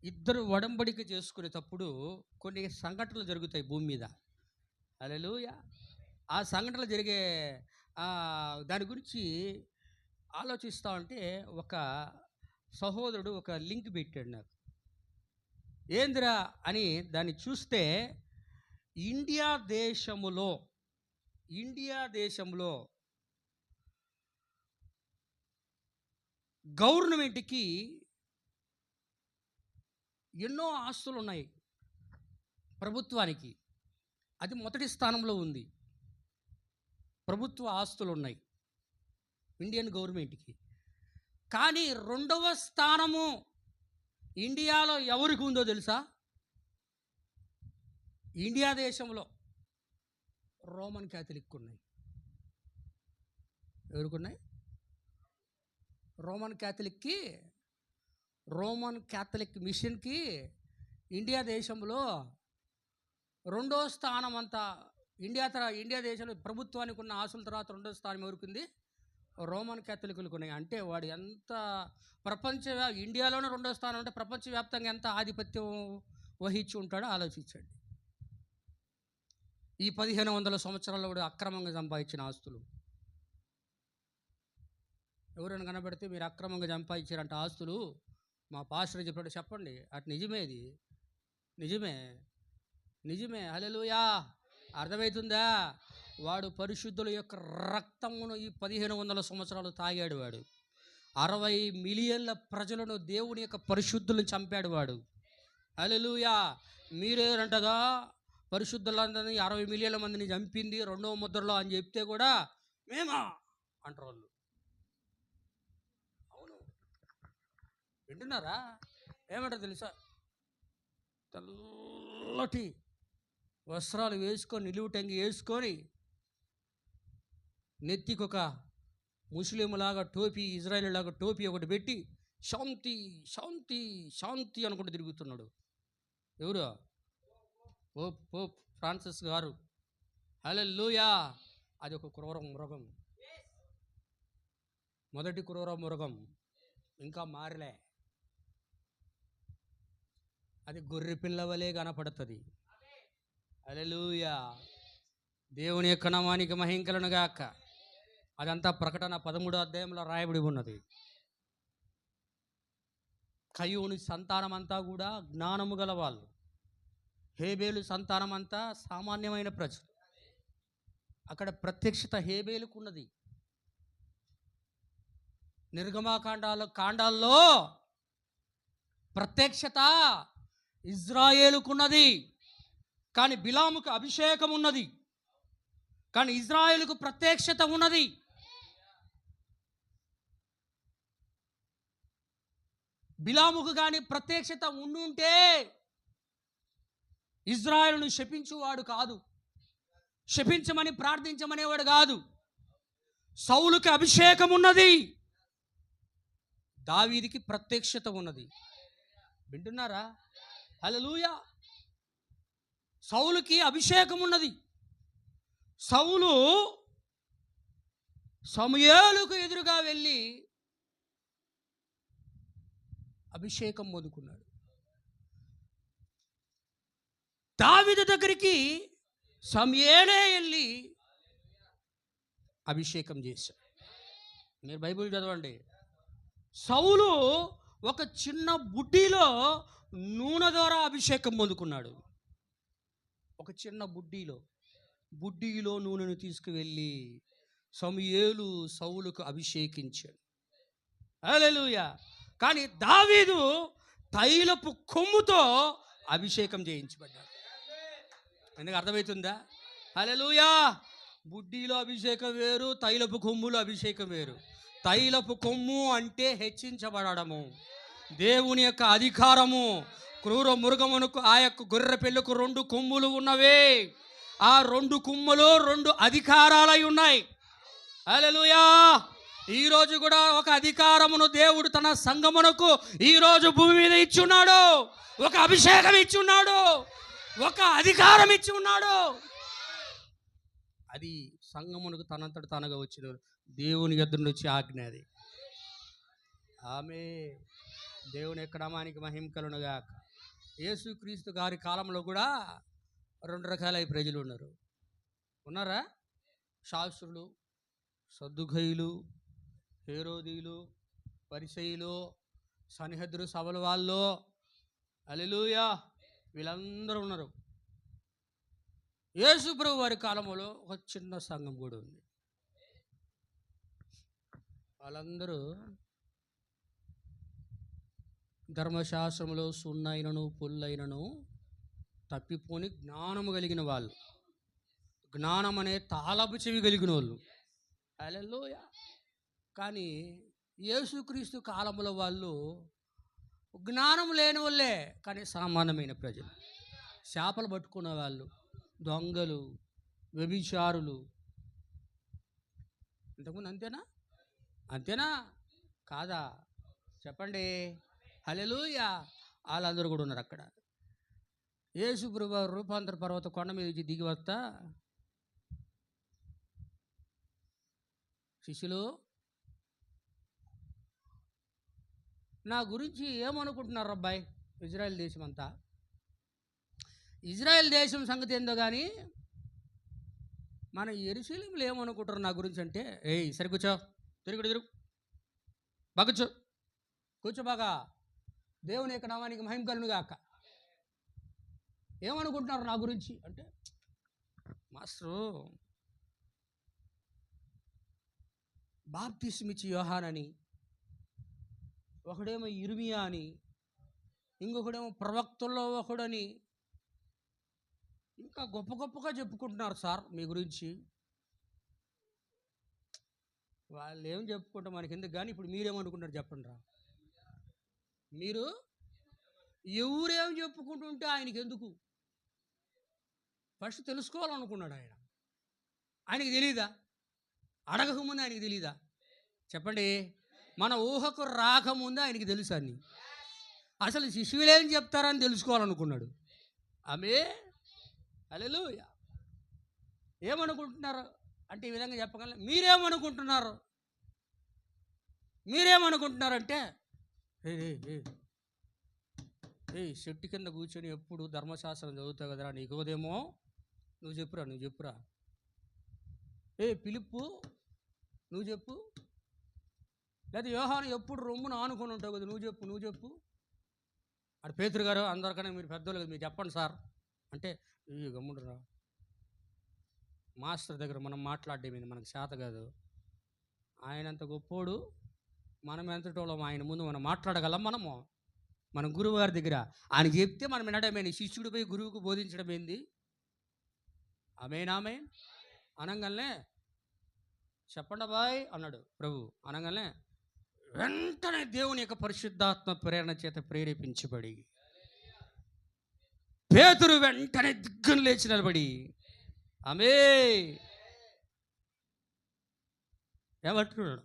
ఇద్దరు ఒడంబడిక చేసుకునేటప్పుడు కొన్ని సంఘటనలు జరుగుతాయి భూమి మీద. హల్లెలూయా. ఆ సంఘటనలు జరిగే దాని గురించి ఆలోచిస్తూ ఉంటే ఒక సహోదరుడు ఒక లింక్ పెట్టాడు నాకు. ఏందిరా అని దాన్ని చూస్తే ఇండియా దేశంలో గవర్నమెంట్కి ఎన్నో ఆస్తులు ఉన్నాయి, ప్రభుత్వానికి అది మొదటి స్థానంలో ఉంది. ప్రభుత్వ ఆస్తులు ఉన్నాయి ఇండియన్ గవర్నమెంట్కి. కానీ 2వ స్థానము ఇండియాలో ఎవరికి ఉందో తెలుసా? ఇండియా దేశంలో రోమన్ క్యాథలిక్ ఉన్నాయి. ఎవరికి ఉన్నాయి? రోమన్ క్యాథలిక్ మిషన్కి ఇండియా దేశంలో 2వ స్థానం. అంతా ఇండియా దేశంలో ప్రభుత్వానికి ఉన్న ఆస్తుల తర్వాత 2వ స్థానం ఎవరికి ఉంది? రోమన్ క్యాథలికులకు ఉన్నాయి. అంటే వాడు ఎంత ఇండియాలోనే 2వ స్థానం అంటే ప్రపంచవ్యాప్తంగా ఎంత ఆధిపత్యం వహించి ఉంటాడో ఆలోచించండి. ఈ 1500 సంవత్సరాల్లో కూడా అక్రమంగా సంపాదించిన ఆస్తులు. ఎవరైనా కనబడితే మీరు అక్రమంగా సంపాదించారంట ఆస్తులు, మా పాస్టర్ చెప్పాడు, చెప్పండి అటు నిజమేది, నిజమే. హల్లెలూయా. అర్థమవుతుందా? వాడు పరిశుద్ధుల యొక్క రక్తమును ఈ 1500 సంవత్సరాలు తాగాడు. వాడు 60 మిలియన్ల ప్రజలను దేవుని యొక్క పరిశుద్ధులను చంపాడు వాడు. హల్లెలూయా. మీరేనంటగా పరిశుద్ధులందరినీ 60 మిలియన్ల మందిని చంపింది 2వ ముద్రలో అని చెప్తే కూడా మేమా అంటారు వాళ్ళు. అవును, వింటున్నారా? ఏమంటారు తెలుసా? తెల్లటి వస్త్రాలు వేసుకొని, నిలువుటంగి వేసుకొని, నెత్తికి ఒక ముస్లింలాగా టోపీ, ఇజ్రాయేల్ లాగా టోపీ ఒకటి పెట్టి శాంతి శాంతి శాంతి అనుకుంటూ తిరుగుతున్నాడు. ఎవరు? పోప్ పోప్ ఫ్రాన్సిస్ గారు. హల్లెలూయా. అది ఒక క్రూర మృగం, మొదటి క్రూర మృగం, ఇంకా మారలే. అది గొర్రె పిల్ల వలె కనపడుతుంది. హల్లెలూయా. దేవుని యొక్క నామానికి మహిమ కలుగును గాక. అదంతా ప్రకటన 13వ అధ్యాయంలో రాయబడి ఉన్నది. కయ్యూని సంతానం అంతా కూడా జ్ఞానము గల వాళ్ళు. హేబేలు సంతానం అంతా సామాన్యమైన ప్రజలు. అక్కడ ప్రత్యక్షత హేబేలుకు ఉన్నది. కాండాల్లో ప్రత్యక్షత ఇజ్రాయేలుకున్నది. కానీ బిలాముకు అభిషేకం ఉన్నది, కానీ ఇజ్రాయేలుకు ప్రత్యక్షత ఉన్నది. బిలాముకు కానీ ప్రత్యక్షత ఉండుంటే ఇజ్రాయేలును శపించువాడు కాదు, శపించమని ప్రార్థించమనేవాడు కాదు. సౌలుకి అభిషేకం ఉన్నది, దావీదికి ప్రత్యక్షత ఉన్నది. వింటున్నారా? హల్లెలూయా. సౌలుకి అభిషేకం ఉన్నది. సౌలు సమూయేలుకు ఎదురుగా వెళ్ళి అభిషేకం పొందుకున్నాడు. దావీదు దగ్గరికి సమూయేలే వెళ్ళి అభిషేకం చేశాడు. మీరు బైబిల్ చదవండి. సౌలు ఒక చిన్న బుడ్డీలో నూనె ద్వారా అభిషేకం పొందుకున్నాడు. ఒక చిన్న బుడ్డీలో నూనెను తీసుకువెళ్ళి సమూయేలు సౌలుకు అభిషేకించాడు. హల్లెలూయా. కానీ దావీదు తైలపు కొమ్ముతో అభిషేకం చేయించబడ్డాడు. ఎందుకు అర్థమవుతుందా? హల్లెలూయా. బుడ్డీలో అభిషేకం వేరు, తైలపు కొమ్ములో అభిషేకం వేరు. తైలపు కొమ్ము అంటే హెచ్చించబడము, దేవుని యొక్క అధికారము. క్రూర మృగమునకు ఆ యొక్క గొర్రె పిల్లకు 2 కొమ్ములు ఉన్నవే. ఆ 2 కొమ్ములు 2 అధికారాలై ఉన్నాయి. హల్లెలూయా. ఈరోజు కూడా ఒక అధికారమును దేవుడు తన సంఘమునకు ఈరోజు భూమి మీద ఇచ్చున్నాడు. ఒక అభిషేకం ఇచ్చున్నాడు, ఒక అధికారం ఇచ్చి ఉన్నాడు. అది సంఘమునకు తనంతట తానుగా వచ్చిన దేవుని యొద్ద నుంచి వచ్చే ఆజ్ఞ. అది ఆమేన్. దేవుని యొక్క నామానికి మహిమ కలుగును గాక. యేసుక్రీస్తు గారి కాలంలో కూడా 2 రకాల ప్రజలు ఉన్నారా? శాస్త్రులు, సద్దుకయ్యులు, హేరోదీయులు, పరిసయ్యులు, సన్హెద్రు సభల వాళ్ళు. హల్లెలూయా. వీళ్ళందరూ ఉన్నారు. యేసు ప్రభు వారి కాలంలో ఒక చిన్న సంఘం కూడా ఉంది. వాళ్ళందరూ ధర్మశాస్త్రంలో సున్నైనను పుల్లైనను తప్పిపోని జ్ఞానము కలిగిన వాళ్ళు, జ్ఞానం అనే తాళపు చెవి కలిగిన వాళ్ళు. హల్లెలూయా. కానీ యేసుక్రీస్తు కాలంలో వాళ్ళు జ్ఞానం లేని వాళ్ళే, కానీ సామాన్యమైన ప్రజలు. చేపలు పట్టుకునే వాళ్ళు, దొంగలు, వ్యభిచారులు. ఇంతకుముందు అంతేనా కాదా? చెప్పండి. హల్లెలూయా. వాళ్ళందరూ కూడా ఉన్నారు అక్కడ. యేసు ప్రభువు రూపాంతర పర్వత కొండ మీద నుంచి దిగి వస్తా, శిష్యులు నా గురించి ఏమనుకుంటున్నారు అబ్బాయి? ఇజ్రాయెల్ దేశం అంతా, ఇజ్రాయెల్ దేశం సంగతి ఏందో కానీ మన యెరూషలేములో ఏమనుకుంటారు నా గురించి అంటే, ఏయ్ సరి కూర్చో, తిరుగు బాగా కూర్చో బాగా, దేవుని యొక్క నామానికి మహిమ కలుగును గాక. ఏమనుకుంటున్నారు నా గురించి అంటే, మాస్టరు బాప్తిస్మిచ్చి యోహానని, ఒకడేమో ఇర్మియా అని, ఇంకొకడేమో ప్రవక్తల్లో ఒకడని, ఇంకా గొప్పగా చెప్పుకుంటున్నారు సార్ మీ గురించి. వాళ్ళు ఏం చెప్పుకుంటాం మనకి ఎందుకు కానీ, ఇప్పుడు మీరేమనుకుంటారు చెప్పండి రా. మీరు ఎవరేం చెప్పుకుంటుంటే ఆయనకి ఎందుకు? ఫస్ట్ తెలుసుకోవాలనుకున్నాడు ఆయన. ఆయనకి తెలీదా? అడగకముందు ఆయనకి తెలీదా? చెప్పండి. మన ఊహకు రాకముందు ఆయనకి తెలుసు అన్ని. అసలు శిష్యులు ఏం చెప్తారని తెలుసుకోవాలనుకున్నాడు. ఆమె హల్లెలూయా. ఏమనుకుంటున్నారు అంటే ఈ విధంగా చెప్పగలను. మీరేమనుకుంటున్నారంటే చెట్టు కింద కూర్చొని ఎప్పుడు ధర్మశాస్త్రం చదువుతావు కదరా, నీకోదేమో, నువ్వు చెప్పురా. పిలుపు నువ్వు చెప్పు. లేదా యోహాను ఎప్పుడు రొమ్మును ఆనుకొని ఉంటావు కదా, నువ్వు చెప్పు. అటు పేతురు గారు, అందరికన్నా మీరు పెద్దోళ్ళు కదా, మీరు చెప్పండి సార్ అంటే గమ్ముడురా. మాస్టర్ దగ్గర మనం మాట్లాడేది మనకు చేత కాదు. ఆయన అంత గొప్పోడు, మనం ఎంతటోళ్ళం ఆయన ముందు మనం మాట్లాడగలం. మన గురువు గారి దగ్గర ఆయన చెప్తే మనం వినడమేంది. శిష్యుడు పోయి గురువుకు బోధించడం ఏంది? ఆమేన్ అనగానే చెప్పండి బాయ్ అన్నాడు ప్రభు. అనగానే వెంటనే దేవుని యొక్క పరిశుద్ధాత్మ ప్రేరణ చేత ప్రేరేపించబడి పేతురు వెంటనే దిగ్గున లేచి నిలబడి ఏమంటున్నాడు?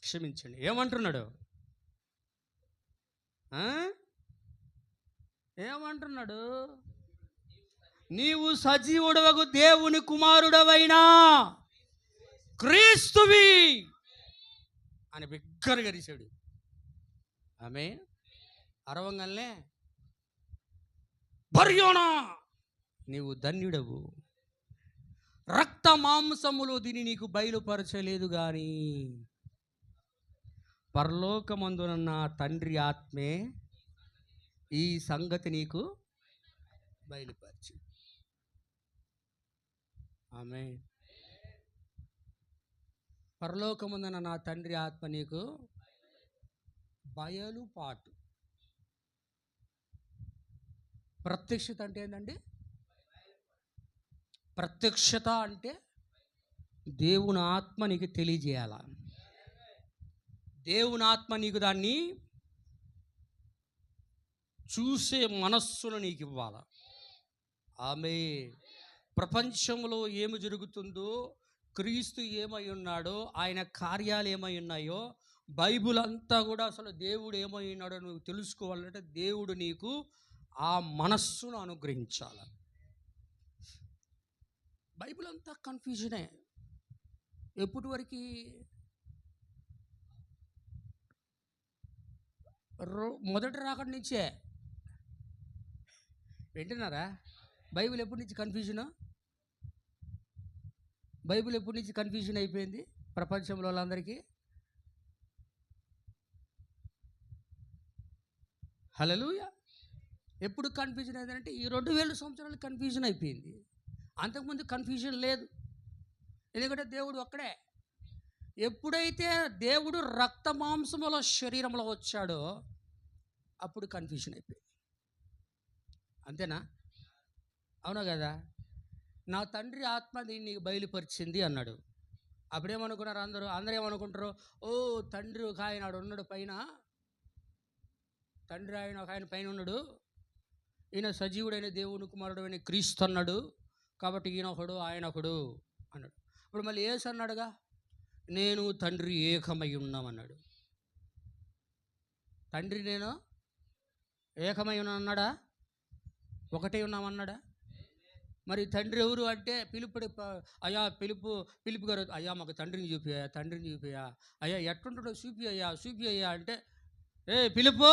క్షమించండి, ఏమంటున్నాడు? నీవు సజీవుడవగు దేవుని కుమారుడవైనా క్రీస్తువి అని బిగ్గరగా అరిచాడు. ఆమె అరవంగానే బర్యోనా నీవు ధన్యుడవు, రక్త మాంసములు దీన్ని నీకు బయలుపరచలేదు కానీ పరలోకమందున తండ్రి ఆత్మే ఈ సంగతి నీకు బయలుపరిచి. ఆమె పరలోకమందున నా తండ్రి ఆత్మ నీకు బయలుపాటు. ప్రత్యక్షత అంటే ఏంటండి? ప్రత్యక్షత అంటే దేవుని ఆత్మ నీకు తెలియజేయాల. దేవుని ఆత్మ నీకు దాన్ని చూసే మనస్సును నీకు ఇవ్వాల. ఆమె ప్రపంచంలో ఏమి జరుగుతుందో, క్రీస్తు ఏమై ఉన్నాడో, ఆయన కార్యాలు ఏమై ఉన్నాయో, బైబిల్ అంతా కూడా అసలు దేవుడు ఏమై ఉన్నాడో నువ్వు తెలుసుకోవాలంటే దేవుడు నీకు ఆ మనస్సును అనుగ్రహించాలి. బైబిల్ అంతా కన్ఫ్యూజనే. ఎప్పటి వరకు? మొదటి రాకడ నుంచే. వింటున్నారా? బైబిల్ ఎప్పటి నుంచి కన్ఫ్యూజన్? బైబిల్ ఎప్పటి నుంచి కన్ఫ్యూజన్ అయిపోయింది ప్రపంచంలో వాళ్ళందరికీ? హల్లెలూయా. ఎప్పుడు కన్ఫ్యూజన్ అయిందంటే ఈ 2000 సంవత్సరాలు కన్ఫ్యూజన్ అయిపోయింది. అంతకుముందు కన్ఫ్యూజన్ లేదు. ఎందుకంటే దేవుడు ఒక్కడే. ఎప్పుడైతే దేవుడు రక్త మాంసముల శరీరంలో వచ్చాడో అప్పుడు కన్ఫ్యూజన్ అయిపోయింది. అంతేనా? అవునా కదా? నా తండ్రి ఆత్మ దీన్ని నీకు బయలుపరిచింది అన్నాడు. అప్పుడేమనుకున్నారు అందరూ ఏమనుకుంటారు? ఓ తండ్రి ఒక ఆయన ఉన్నాడు పైన, తండ్రి ఒక ఆయన పైన ఉన్నాడు, ఈయన సజీవుడైన దేవుని కుమారుడు అయిన క్రీస్తు అన్నాడు, కాబట్టి ఈయన ఒకడు ఆయన ఒకడు అన్నాడు. ఇప్పుడు మళ్ళీ యేసు అన్నాడుగా, నేను తండ్రి ఏకమై ఉన్నామన్నాడు. తండ్రి నేను ఏకమై ఉన్నా అన్నాడా? ఒకటే ఉన్నామన్నాడా? మరి తండ్రి ఎవరు అంటే అయ్యా పిలుపు గారు, అయ్యా మాకు తండ్రిని చూపియా, అయ్యా ఎట్టుంటాడో చూపి అయ్యా అంటే, పిలుపు,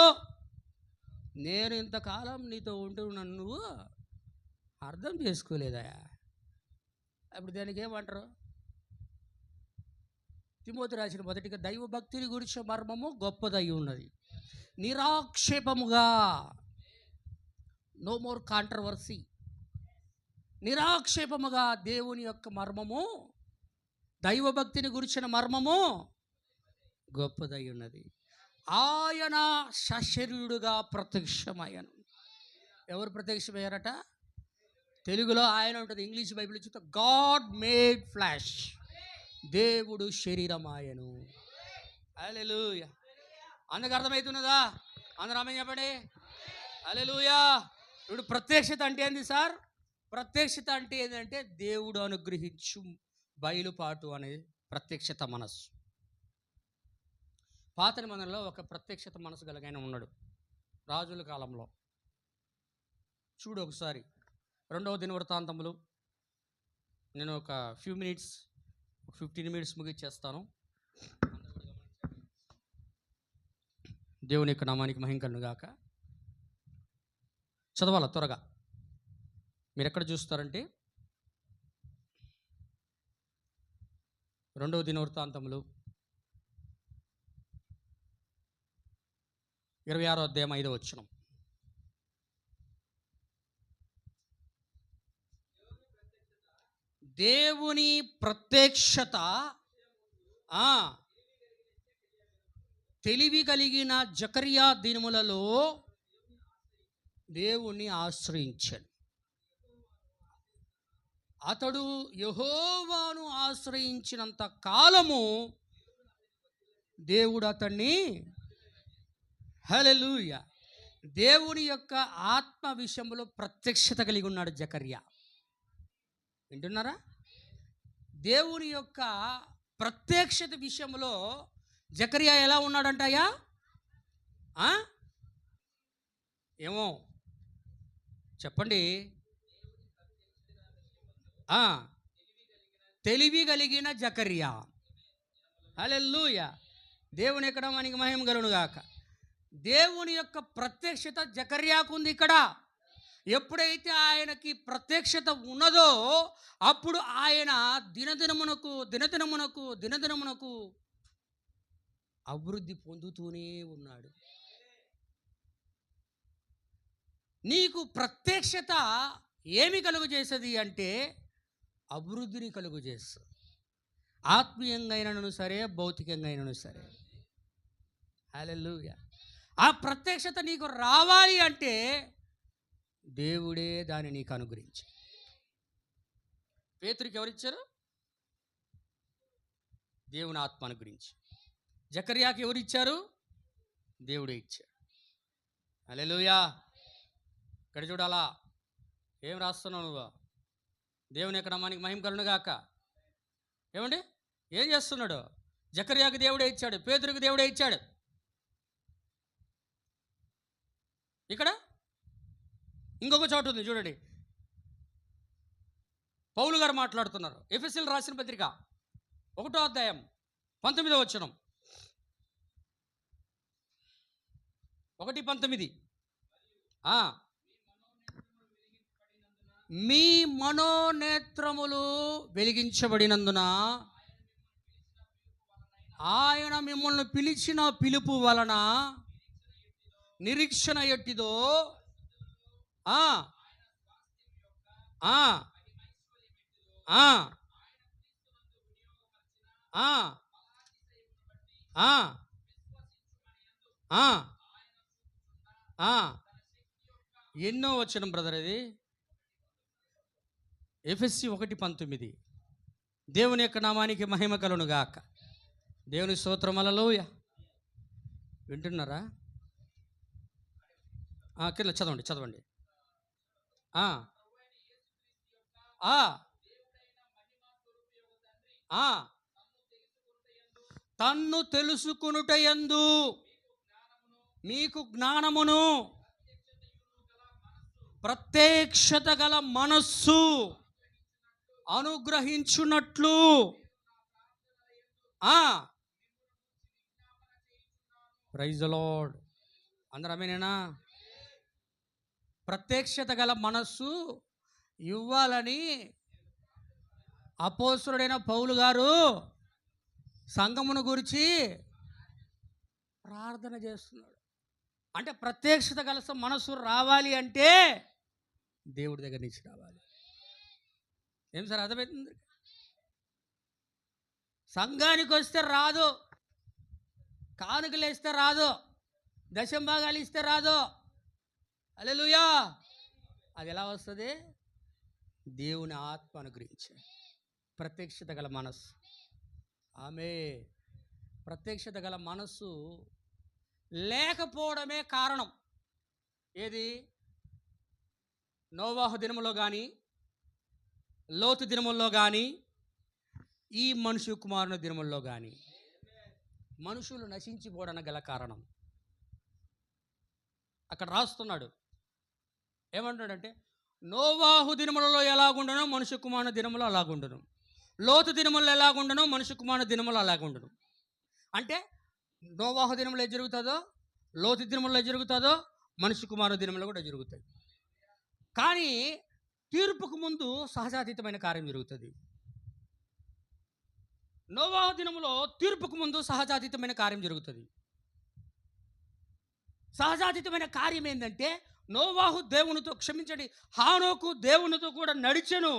నేను ఇంతకాలం నీతో ఉంటూ నన్ను నువ్వు అర్థం చేసుకోలేదా? అప్పుడు దానికి ఏమంటారు? తిమోతి రాసిన మొదటిగా దైవ భక్తిని గురించి మర్మము గొప్పదై ఉన్నది, నిరాక్షేపముగా, నో మోర్ కాంట్రవర్సీ, నిరాక్షేపముగా దేవుని యొక్క మర్మము, దైవభక్తిని గురించిన మర్మము గొప్పదై ఉన్నది. ఆయన సశరీరుడుగా ప్రత్యక్షమయ్యాను. ఎవరు ప్రత్యక్షమయ్యారట? తెలుగులో ఆయన ఉంటుంది, ఇంగ్లీష్ బైబిల్ చూస్తే గాడ్ మేడ్ ఫ్లాష్, దేవుడు శరీరమాయను. హల్లెలూయా. అందుకు అర్థమవుతున్నదా? అందరూ ఆమేన్ చెప్పండి. హల్లెలూయా. ఇప్పుడు ప్రత్యక్షత అంటే ఏంది సార్? ప్రత్యక్షత అంటే ఏంటంటే దేవుడు అనుగ్రహించు బయలుపాటు అనేది ప్రత్యక్షత మనస్సు. పాత నిబంధనలో ఒక ప్రత్యక్షత మనసు గలగైన ఉన్నాడు రాజుల కాలంలో. చూడు ఒకసారి 2వ దినవృత్తాంతములు. నేను ఒక 15 మినిట్స్ ముగిచ్చేస్తాను. దేవుని యొక్క నామానికి మహిమ కలుగును గాక. చదవాల త్వరగా. మీరు ఎక్కడ చూస్తారంటే 2వ దినవృత్తాంతములు 26వ అధ్యాయం 5వ వచనం. దేవుని ప్రత్యక్షత తెలివి కలిగిన జకరియా దినములలో దేవుణ్ణి ఆశ్రయించాడు. అతడు యెహోవాను ఆశ్రయించినంత కాలము దేవుడు అతన్ని, హల్లెలూయా, దేవుని యొక్క ఆత్మ విషయంలో ప్రత్యక్షత కలిగి ఉన్నాడు జకరియా. వింటున్నారా? దేవుని యొక్క ప్రత్యక్షత విషయంలో జకరియా ఎలా ఉన్నాడంటయ్యా? ఏమో చెప్పండి. తెలివి కలిగిన జకరియా. హల్లెలూయా. దేవుని ఎక్కడ మనకి మహిమ కలుగును గాక. దేవుని యొక్క ప్రత్యక్షత జకర్యాకు ఉంది ఇక్కడ. ఎప్పుడైతే ఆయనకి ప్రత్యక్షత ఉన్నదో అప్పుడు ఆయన దినదినమునకు అభివృద్ధి పొందుతూనే ఉన్నాడు. నీకు ప్రత్యక్షత ఏమి కలుగు చేసేది అంటే అభివృద్ధిని కలుగు చేస్తుంది. ఆత్మీయంగా అయినను సరే, భౌతికంగా అయినను సరే. హల్లెలూయా. ఆ ప్రత్యక్షత నీకు రావాలి అంటే దేవుడే దాన్ని నీకు అనుగ్రహించాడు. పేతురుకి ఎవరిచ్చారు? దేవుని ఆత్మ అనుగ్రహించి. జకర్యాకి ఎవరిచ్చారు? దేవుడే ఇచ్చాడు. హల్లెలూయా. ఇక్కడ చూడాలా, ఏం రాస్తున్నావు నువ్వు? దేవుని యొక్క నామానికి మహిమ కలుగును గాక. ఏమండి, ఏం చేస్తున్నాడు? జకర్యాకి దేవుడే ఇచ్చాడు, పేతురుకి దేవుడే ఇచ్చాడు. ఇక్కడ ఇంకొక చోటు ఉంది చూడండి. పౌలు గారు మాట్లాడుతున్నారు. ఎఫెసీయులకు రాసిన పత్రిక 1వ అధ్యాయం 19వ వచనం. 1:19. మీ మనోనేత్రములు వెలిగించబడినందున ఆయన మిమ్మల్ని పిలిచిన పిలుపు వలన నిరీక్షణ ఎట్టిదో ఎన్నో వచనం బ్రదర్ ఇది? ఎఫెసీ 1:19. దేవుని యొక్క నామానికి మహిమ కలుగును గాక. దేవుని స్తోత్రం. హల్లెలూయా. వింటున్నారా? కింద చదవండి. తన్ను తెలుసుకొనుటయందు మీకు జ్ఞానమును ప్రత్యక్షత గల మనస్సు అనుగ్రహించున్నట్లు ప్రైజ్ ది లార్డ్. అందరూ ఆమేనేనా? ప్రత్యక్షత గల మనస్సు ఇవ్వాలని అపోస్తలుడైన పౌలు గారు సంఘమును గురించి ప్రార్థన చేస్తున్నాడు. అంటే ప్రత్యక్షత గల మనస్సు రావాలి అంటే దేవుడి దగ్గర నుంచి రావాలి. ఏం సార్ అర్థమవుతుంది? సంఘానికి వస్తే రాదు, కానుకలు ఇస్తే రాదు, దశంభాగాలు ఇస్తే రాదు. హల్లెలూయా. అది ఎలా వస్తుంది? దేవుని ఆత్మ అనుగ్రహించే ప్రత్యక్షత గల మనస్సు. ఆమె ప్రత్యక్షత గల మనస్సు లేకపోవడమే కారణం. ఏది? నోవాహు దినములో కానీ, లోతు దినముల్లో కానీ, ఈ మనుష్య కుమారుని దినముల్లో కానీ మనుషులు నశించిపోవడానికి గల కారణం. అక్కడ రాస్తున్నాడు, ఏమంటాడంటే, నోవాహు దినములలో ఎలాగుండనో మనుష్య కుమారుని దినములో అలాగుండును, లోతు దినముల్లో ఎలాగుండనో మనుష్య కుమారుని దినములో అలాగుండును. అంటే నోవాహు దినములో ఏది జరుగుతుందో, లోతు దినములో ఏది జరుగుతుందో, మనుష్య కుమారుని దినములో కూడా జరుగుతాయి. కానీ తీర్పుకు ముందు సహజాతీతమైన కార్యం జరుగుతుంది. నోవాహు దినములో తీర్పుకు ముందు సహజాతీతమైన కార్యం జరుగుతుంది. సహజాతీతమైన కార్యం ఏంటంటే, నోవాహు దేవునితో, క్షమించండి, హానోకు దేవునితో కూడా నడిచెను,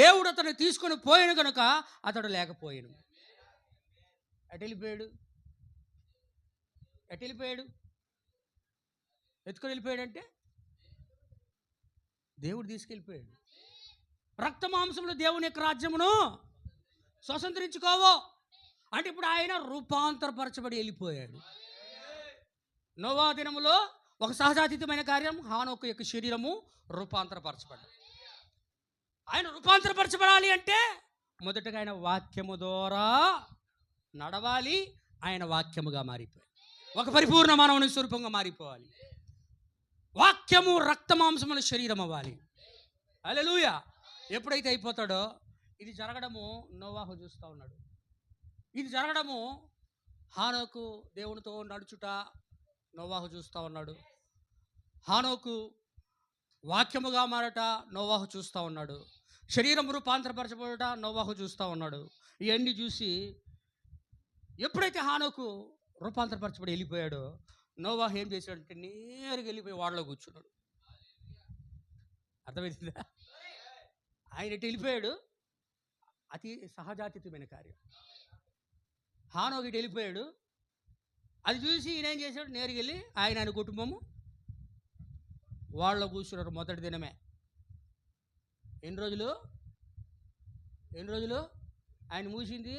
దేవుడు అతన్ని తీసుకొని పోయాను కనుక అతడు లేకపోయాను. ఎటు వెళ్ళిపోయాడు? ఎత్తుకొని వెళ్ళిపోయాడంటే దేవుడు తీసుకెళ్ళిపోయాడు. రక్త మాంసంలో దేవుని యొక్క రాజ్యమును స్వతంత్రించుకోవో అంటే ఇప్పుడు ఆయన రూపాంతరపరచబడి వెళ్ళిపోయాడు. నోవా దినములో ఒక సహజాతీతమైన కార్యం, హానోకు యొక్క శరీరము రూపాంతరపరచబడ్డాడు. ఆయన రూపాంతరపరచబడాలి అంటే మొదటగా ఆయన వాక్యము ద్వారా నడవాలి, ఆయన వాక్యముగా మారిపోయాలి, ఒక పరిపూర్ణ మానవుని స్వరూపంగా మారిపోవాలి. వాక్యము రక్త మాంసముల శరీరం అవ్వాలి. హల్లెలూయా. ఎప్పుడైతే అయిపోతాడో, ఇది జరగడము నోవాహు చూస్తూ ఉన్నాడు, ఇది జరగడము హానోకు దేవునితో నడుచుట నోవాహు చూస్తూ ఉన్నాడు, హానోకు వాక్యముగా మారట నోవాహు చూస్తూ ఉన్నాడు, శరీరం రూపాంతరపరచబడట నోవాహు చూస్తూ ఉన్నాడు. ఇవన్నీ చూసి ఎప్పుడైతే హానోకు రూపాంతరపరచబడి వెళ్ళిపోయాడో, నోవాహు ఏం చేశాడంటే నేరుగా వెళ్ళిపోయి వాడలో కూర్చున్నాడు. అర్థమవుతుందా? ఆయన ఎటు వెళ్ళిపోయాడు? అతి సహజాతీతమైన కార్యం. హానోకు ఇటు వెళ్ళిపోయాడు. అది చూసి ఈయన ఏం చేశాడు? నేరుగా వెళ్ళి ఆయన కుటుంబము వాళ్ళలో కూర్చున్నారు. మొదటి దినమే. ఎన్ని రోజులు ఆయన మూసింది,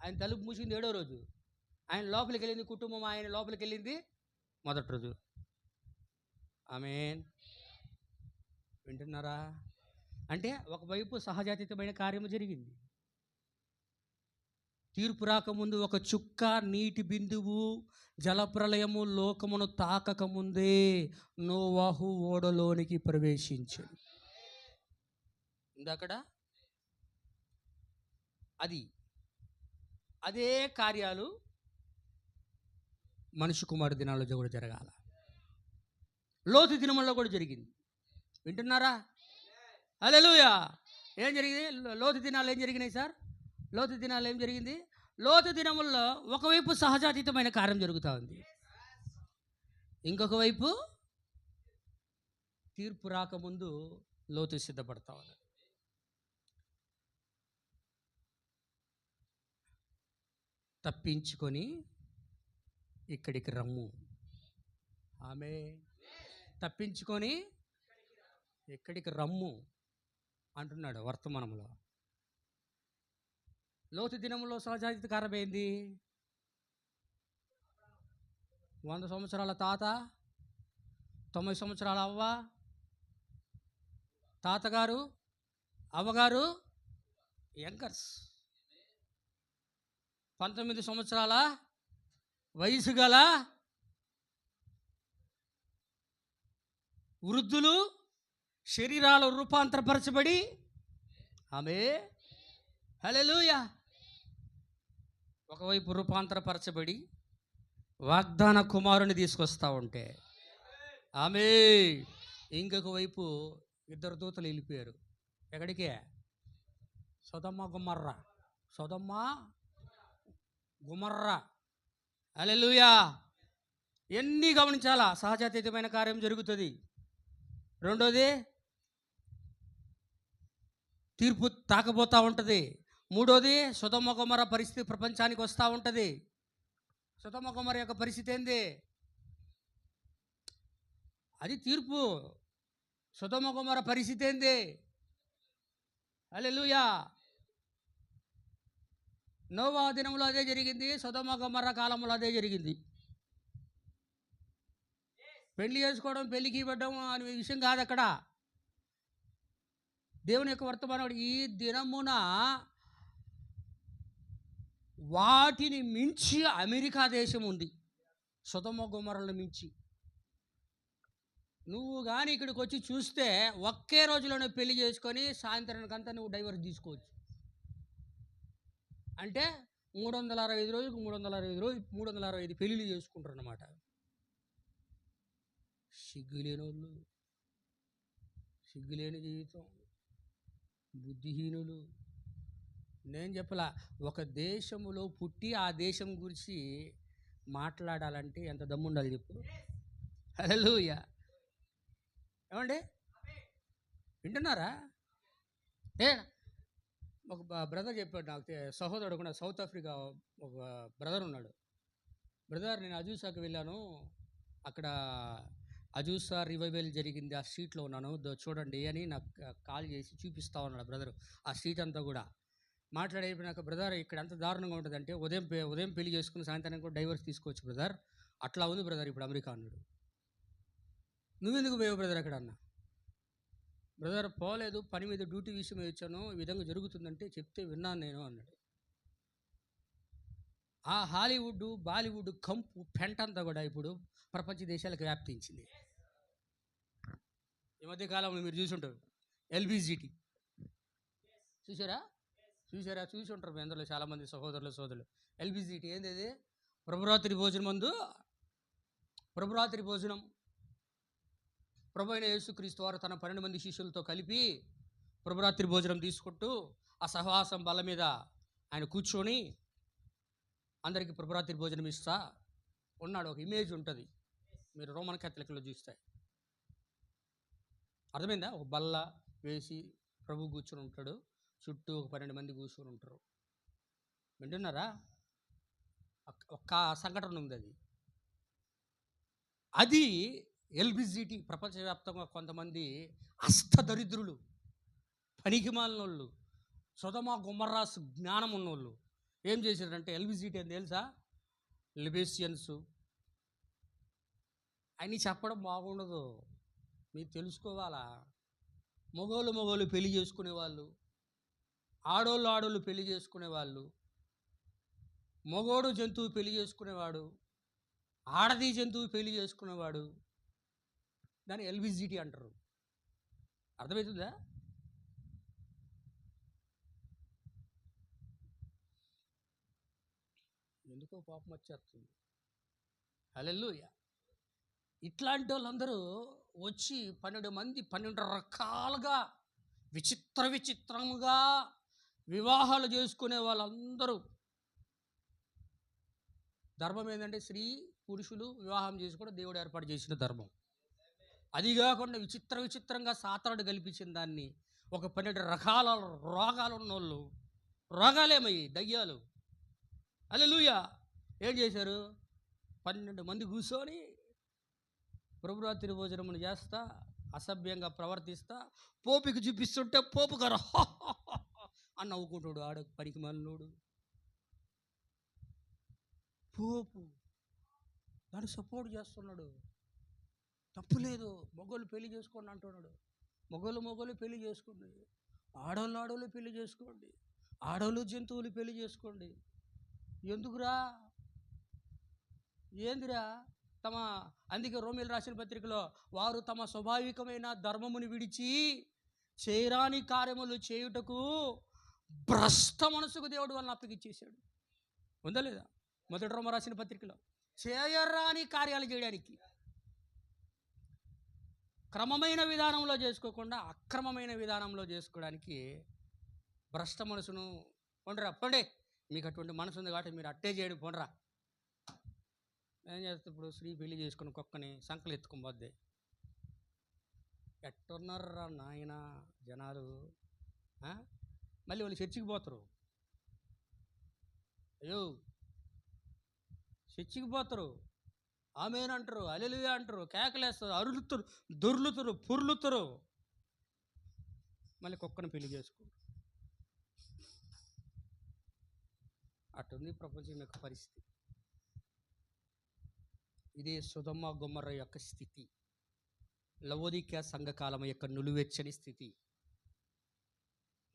ఆయన తలుపు మూసింది 7వ రోజు. ఆయన లోపలికి వెళ్ళింది, కుటుంబం ఆయన లోపలికి వెళ్ళింది మొదటి రోజు. ఆమేన్. వింటున్నారా? అంటే ఒకవైపు సహజాతీతమైన కార్యము జరిగింది. తీర్పు రాకముందు ఒక చుక్క నీటి బిందువు, జలప్రలయము లోకమును తాకకముందే నోవాహు ఓడలోనికి ప్రవేశించాడు. ఇందక్కడ అదే కార్యాలు మనుష్య కుమారు దినాల్లో కూడా జరగాల. లోతు దినముల్లో కూడా జరిగింది. వింటున్నారా? హల్లెలూయా. ఏం జరిగింది? లోతు దినాలు ఏం జరిగినాయి సార్? లోతు దినాలు ఏం జరిగింది? లోతు దినముల్లో ఒకవైపు సహజాతీతమైన కార్యం జరుగుతూ ఉంది, ఇంకొక వైపు తీర్పు రాకముందు లోతు సిద్ధపడతా ఉంది. తప్పించుకొని ఇక్కడికి రమ్ము. ఆమె తప్పించుకొని ఇక్కడికి రమ్ము అంటున్నాడు వర్తమానంలో. లోతు దినంలో సహజాతీత కారణం ఏంది? 100 సంవత్సరాల తాత, 90 సంవత్సరాల అవ్వ, తాతగారు అవ్వగారు యంకర్స్, 19 సంవత్సరాల వయసు గల వృద్ధులు, శరీరాలు రూపాంతరపరచబడి, ఆమె హల్లెలూయా, ఒకవైపు రూపాంతరపరచబడి వాగ్దాన కుమారుని తీసుకొస్తా ఉంటే, ఆమె ఇంకొక వైపు ఇద్దరు దూతలు వెళ్ళిపోయారు. ఎక్కడికే? సొదొమ గుమర్రా. హల్లెలూయా. ఎన్ని గమనించాలా? సహజాతీతమైన కార్యం జరుగుతుంది. రెండోది తీర్పు తాకబోతూ ఉంటుంది. మూడోది సొదొమ గొమొర్రా పరిస్థితి ప్రపంచానికి వస్తూ ఉంటుంది. సొదొమ గొమొర్రా యొక్క పరిస్థితి ఏంది? అది తీర్పు. సొదొమ గొమొర్రా పరిస్థితి ఏంది? హల్లెలూయా. నోవా దినంలో అదే జరిగింది, సొదొమ గొమొర్రా కాలంలో అదే జరిగింది. పెళ్లి చేసుకోవడం, పెళ్లికి ఇవ్వడం అనే విషయం కాదు అక్కడ. దేవుని యొక్క వర్తమానం ఈ దినమున వాటిని మించి అమెరికా దేశం ఉంది, సొదొమ గొమొర్రాలను మించి. నువ్వు కానీ ఇక్కడికి వచ్చి చూస్తే ఒకే రోజులోనే పెళ్లి చేసుకొని సాయంత్రానికంతా నువ్వు డైవర్స్ తీసుకోవచ్చు. అంటే 365 రోజులకు 365 పెళ్ళిళ్ళు చేసుకుంటారు అన్నమాట. సిగ్గులేని వాళ్ళు, సిగ్గులేని జీవితం, బుద్ధిహీనులు. నేను చెప్పలా, ఒక దేశంలో పుట్టి ఆ దేశం గురించి మాట్లాడాలంటే ఎంత దమ్ము ఉండాలి చెప్పు. హల్లెలూయా. ఏమండి వింటున్నారా? ఏ ఒక బ్రదర్ చెప్పాడు నాకు, సహోదరుడు కూడా, సౌత్ ఆఫ్రికా ఒక బ్రదర్ ఉన్నాడు. బ్రదర్, నేను అజూసాకి వెళ్ళాను, అక్కడ అజూసా రివైవల్ జరిగింది, ఆ స్ట్రీట్లో ఉన్నాను, చూడండి అని నాకు కాల్ చేసి చూపిస్తా ఉన్నాడు బ్రదర్. ఆ స్ట్రీట్ అంతా కూడా మాట్లాడైపోయినాక, బ్రదర్ ఇక్కడ ఎంత దారుణంగా ఉంటుంది అంటే ఉదయం పెళ్లి చేసుకుని సాయంత్రానికి కూడా డైవర్స్ తీసుకోవచ్చు బ్రదర్, అట్లా ఉంది బ్రదర్ ఇప్పుడు అమెరికా అన్నాడు. నువ్వెందుకు పోయావు బ్రదర్ అక్కడ అన్నా. బ్రదర్ పోలేదు, పని మీద డ్యూటీ విషయం వచ్చాను, ఈ విధంగా జరుగుతుందంటే చెప్తే విన్నాను నేను అన్నాడు. ఆ హాలీవుడ్ బాలీవుడ్ కంపు పెంటంతా కూడా ఇప్పుడు ప్రపంచ దేశాలకు వ్యాప్తించింది. ఈ మధ్య కాలంలో మీరు చూసుంటారు ఎల్బిజిటి, చూసారా చూసి ఉంటారు మీ అందరిలో చాలామంది సహోదరులు సోదరులు. ఎల్బిజిటి ఏంది? అది ప్రభురాత్రి భోజనం మందు, ప్రభురాత్రి భోజనం. ప్రభు అయిన యేసుక్రీస్తు వారు తన 12 మంది శిష్యులతో కలిపి ప్రభురాత్రి భోజనం తీసుకుంటూ ఆ సహవాసం బల్ల మీద ఆయన కూర్చొని అందరికీ ప్రభురాత్రి భోజనం ఇస్తా ఉన్నాడు. ఒక ఇమేజ్ ఉంటుంది, మీరు రోమన్ క్యాథలిక్లో చూస్తే అర్థమైందా? ఒక బల్ల వేసి ప్రభు కూర్చొని ఉంటాడు, చుట్టూ ఒక 12 మంది కూర్చొని ఉంటారు. వింటున్నారా? ఒక్క సంఘటన ఉంది అది. అది ఎల్బిజిటి. ప్రపంచవ్యాప్తంగా కొంతమంది అష్టదరిద్రులు, పనికిమాలినోళ్ళు, సొదొమ గొమొర్రాస్ జ్ఞానం ఉన్నోళ్ళు ఏం చేశారంటే, ఎల్బిజిటి అని తెలుసా? లిబేసియన్స్ అని చెప్పడం బాగుండదు, మీరు తెలుసుకోవాలా. మగోళ్ళు పెళ్లి చేసుకునేవాళ్ళు, ఆడోళ్ళు పెళ్లి చేసుకునేవాళ్ళు, మగోడు జంతువు పెళ్లి చేసుకునేవాడు, ఆడది జంతువు పెళ్లి చేసుకునేవాడు, దాన్ని ఎల్బిజిటి అంటారు. అర్థమవుతుందా? ఎందుకో పాపం వచ్చేస్తుంది. హల్లెలూయా. ఇట్లాంటి వాళ్ళందరూ వచ్చి 12 మంది 12 రకాలుగా విచిత్రంగా వివాహాలు చేసుకునే వాళ్ళందరూ. ధర్మం ఏంటంటే స్త్రీ పురుషులు వివాహం చేసుకోవడం దేవుడు ఏర్పాటు చేసిన ధర్మం. అది కాకుండా విచిత్రంగా సాతానుడు కల్పించిన దాన్ని ఒక 12 రకాల రోగాలు ఉన్నోళ్ళు, రోగాలేమయ్యి దయ్యాలు. హల్లెలూయా. ఏం చేశారు? 12 మంది కూర్చొని ప్రభురాత్రి భోజనమును చేస్తా, అసభ్యంగా ప్రవర్తిస్తా, పోపుకి చూపిస్తుంటే పోపు గారు అని నవ్వుకుంటాడు. ఆడ పనికి మాలినోడు పోపు దాన్ని సపోర్ట్ చేస్తున్నాడు. తప్పులేదు, మగోళ్ళు పెళ్లి చేసుకోండి అంటున్నాడు. మగోళ్ళు పెళ్లి చేసుకోండి, ఆడోళ్ళు పెళ్లి చేసుకోండి, ఆడోళ్ళు జంతువులు పెళ్లి చేసుకోండి. ఎందుకురా? ఏందిరా? అందుకే రోమీయులు రాసిన పత్రికలో, వారు తమ స్వాభావికమైన ధర్మముని విడిచి చేయరాని కార్యములు చేయుటకు భ్రష్ట మనసుకు దేవుడు వాళ్ళని అప్పగిచ్చేశాడు. ఉందా లేదా? మొదటి రోమ రాసిన పత్రికలో, చేయరాని కార్యాలు చేయడానికి, క్రమమైన విధానంలో చేసుకోకుండా అక్రమమైన విధానంలో చేసుకోవడానికి భ్రష్ట మనసును పొండరా, పొండే, మీకు అటువంటి మనసు ఉంది కాబట్టి మీరు అట్టే చేయడం పొండరా. ఏం చేస్తే ఇప్పుడు స్త్రీ పెళ్లి చేసుకుని కుక్కని సంకలు ఎత్తుకొని పోద్ది. ఎట్టున్నారా నాయన జనాలు? మళ్ళీ వాళ్ళు చర్చికి పోతారు. అయ్యో, చర్చికి పోతారు, ఆమేనంటారు, హల్లెలూయా అంటారు, కేకలేస్తారు, అరులుతారు, దొర్లుతారు, పొర్లుతారు, మళ్ళీ కుక్కను పెళ్లి చేసుకో. అటుంది ప్రపంచం యొక్క పరిస్థితి. ఇదే సొదొమ గొమొర్రా యొక్క స్థితి, లవోదికీయ సంఘకాలం యొక్క నులివెచ్చని స్థితి.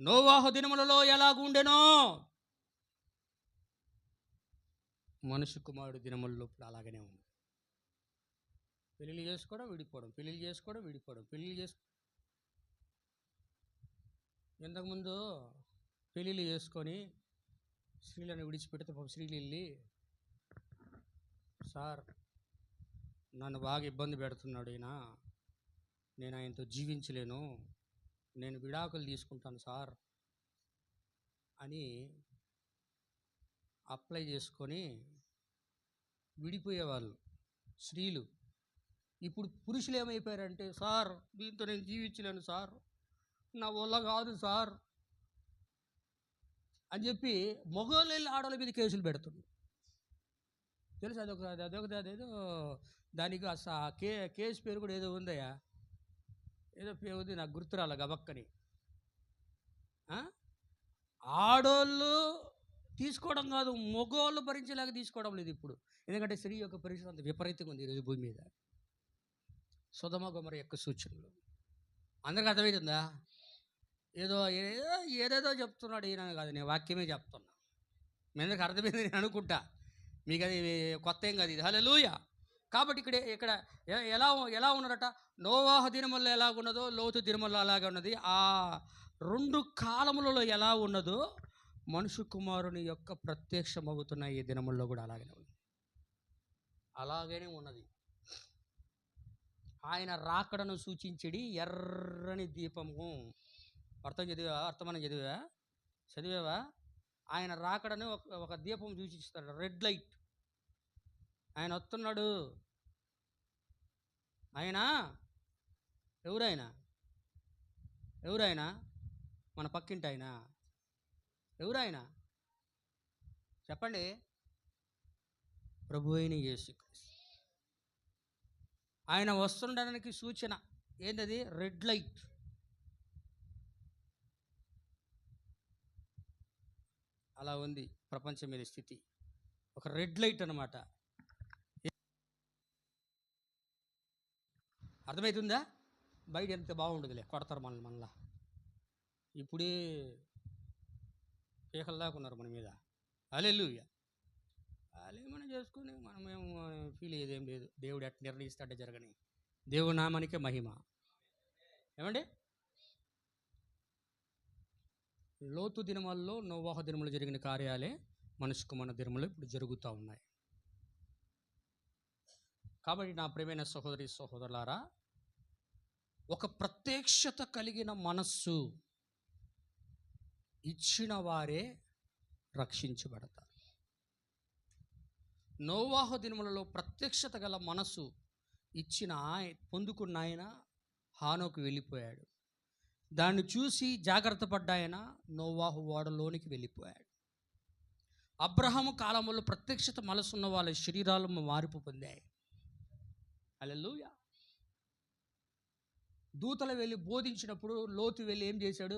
నోవాహు దినములలో ఎలాగుండెనో మనుష్య కుమారుడు దినములలో ఇప్పుడు అలాగనే ఉంది. పెళ్ళిళ్ళు చేసుకోవడం విడిపోవడం, పెళ్ళిళ్ళు చేసుకోవడం విడిపోవడం, పెళ్ళిళ్ళు ఇంతకుముందు పెళ్ళిళ్ళు చేసుకొని స్త్రీలను విడిచిపెడితే స్త్రీలు వెళ్ళి, సార్ నన్ను బాగా ఇబ్బంది పెడుతున్నాడు ఈయన, నేను ఆయనతో జీవించలేను, నేను విడాకులు తీసుకుంటాను సార్ అని అప్లై చేసుకొని విడిపోయేవాళ్ళు స్త్రీలు. ఇప్పుడు పురుషులు ఏమైపోయారంటే, సార్ దీంతో నేను జీవించలేను సార్, నా వల్ల కాదు సార్ అని చెప్పి మగవాళ్ళు వెళ్ళి ఆడవాళ్ళ మీద కేసులు పెడుతుంది. తెలుసు అదేదో దానికి కేసు పేరు కూడా ఏదో ఉందయ్యా, ఏదో పేరు ఉంది, నాకు గుర్తురాల గబక్కని. ఆడోళ్ళు తీసుకోవడం కాదు, మగవాళ్ళు భరించేలాగా తీసుకోవడం లేదు ఇప్పుడు. ఎందుకంటే స్త్రీ యొక్క పరిస్థితి అంత విపరీతంగా ఉంది ఈరోజు భూమి మీద. సొదొమ గొమొర్రా యొక్క సూచనలు అందరికి అర్థమవుతుందా? ఏదేదో చెప్తున్నాడు ఈయన కాదు, నేను వాక్యమే చెప్తున్నా. మీ అందరికి అర్థమైంది నేను అనుకుంటా, మీకు అది కొత్త ఏం కాదు ఇది. హల్లెలూయా. కాబట్టి ఇక్కడ ఎలా ఉన్నారట, నోవాహు దినములలో ఎలాగున్నదో లోతు దినములలో అలాగే ఉన్నది. ఆ రెండు కాలములలో ఎలా ఉన్నదో మనుష్య కుమారుని యొక్క ప్రత్యక్షమవుతున్న ఈ దినముల్లో కూడా అలాగనే ఉన్నది. ఆయన రాకడను సూచించడి ఎర్రని దీపము. చదివావా? ఆయన రాకడను ఒక దీపం సూచిస్తాడు, రెడ్ లైట్. ఆయన వస్తున్నాడు. ఆయన ఎవరైనా మన పక్కింటి ఆయన ఎవరైనా చెప్పండి, ప్రభు అయిన యేసుక్రీస్తు. ఆయన వస్తుండడానికి సూచన ఏంటది? Red light. అలా ఉంది ప్రపంచం మీద స్థితి, ఒక రెడ్ లైట్ అన్నమాట. అర్థమవుతుందా? బయట ఎంత బాగుండదులే, కొడతారు మనల్లా. ఇప్పుడే పీకల దాకా ఉన్నారు మన మీద. హల్లెలూయా. వాళ్ళేమన్నా చేసుకుని మనమేం ఫీల్ అయ్యేదేం లేదు. దేవుడు ఎట్లా నిర్ణయిస్తాడే జరగని. దేవుడు నామానికే మహిమ. ఏమండి? లోతు దినములలో నోవాహు దినములు జరిగిన కార్యాలే మనుష్య కుమారుని దినములు ఇప్పుడు జరుగుతూ ఉన్నాయి. కాబట్టి నా ప్రియమైన సహోదరి సహోదరులారా, ఒక ప్రత్యక్షత కలిగిన మనస్సు ఇచ్చిన వారే రక్షించబడతారు. నోవాహు దినములలో ప్రత్యక్షత గల మనస్సు పొందుకున్న ఆయన హానోకు వెళ్ళిపోయాడు. దాన్ని చూసి జాగ్రత్త పడ్డాయన నోవాహు ఓడలోనికి వెళ్ళిపోయాడు. అబ్రహాము కాలంలో ప్రత్యక్షత మనసున్న వాళ్ళ శరీరాలు మార్పు పొందాయి. హల్లెలూయా. దూతలు వెళ్ళి బోధించినప్పుడు లోతు వెళ్ళి ఏం చేశాడు?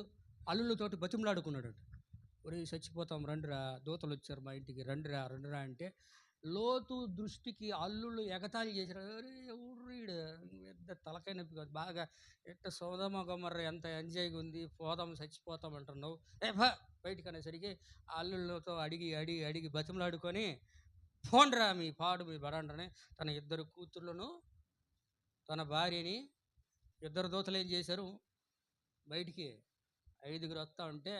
అల్లులతోటి బతిమలాడుకున్నాడు. ఒరే చచ్చిపోతాం రండిరా, దూతలు వచ్చారు మా ఇంటికి, రండిరా అంటే లోతు దృష్టికి అల్లుళ్ళు ఎగతాళి చేశారు. ఎవరు పెద్ద తలకాయ నొప్పి కాదు, బాగా ఎట్ట సొదొమ గొమొర్రా ఎంత ఎంజాయ్గా ఉంది, పోదాం చచ్చిపోతాం అంటున్నావు, బయటికి అనేసరికి అల్లుళ్ళతో అడిగి బతిమలాడుకొని పోండ్రా మీ పాడు మీ బరాండ్రని తన ఇద్దరు కూతుర్లను తన భార్యని ఇద్దరు దూతలు ఏం చేశారు? బయటికి 5గురు వస్తూ ఉంటే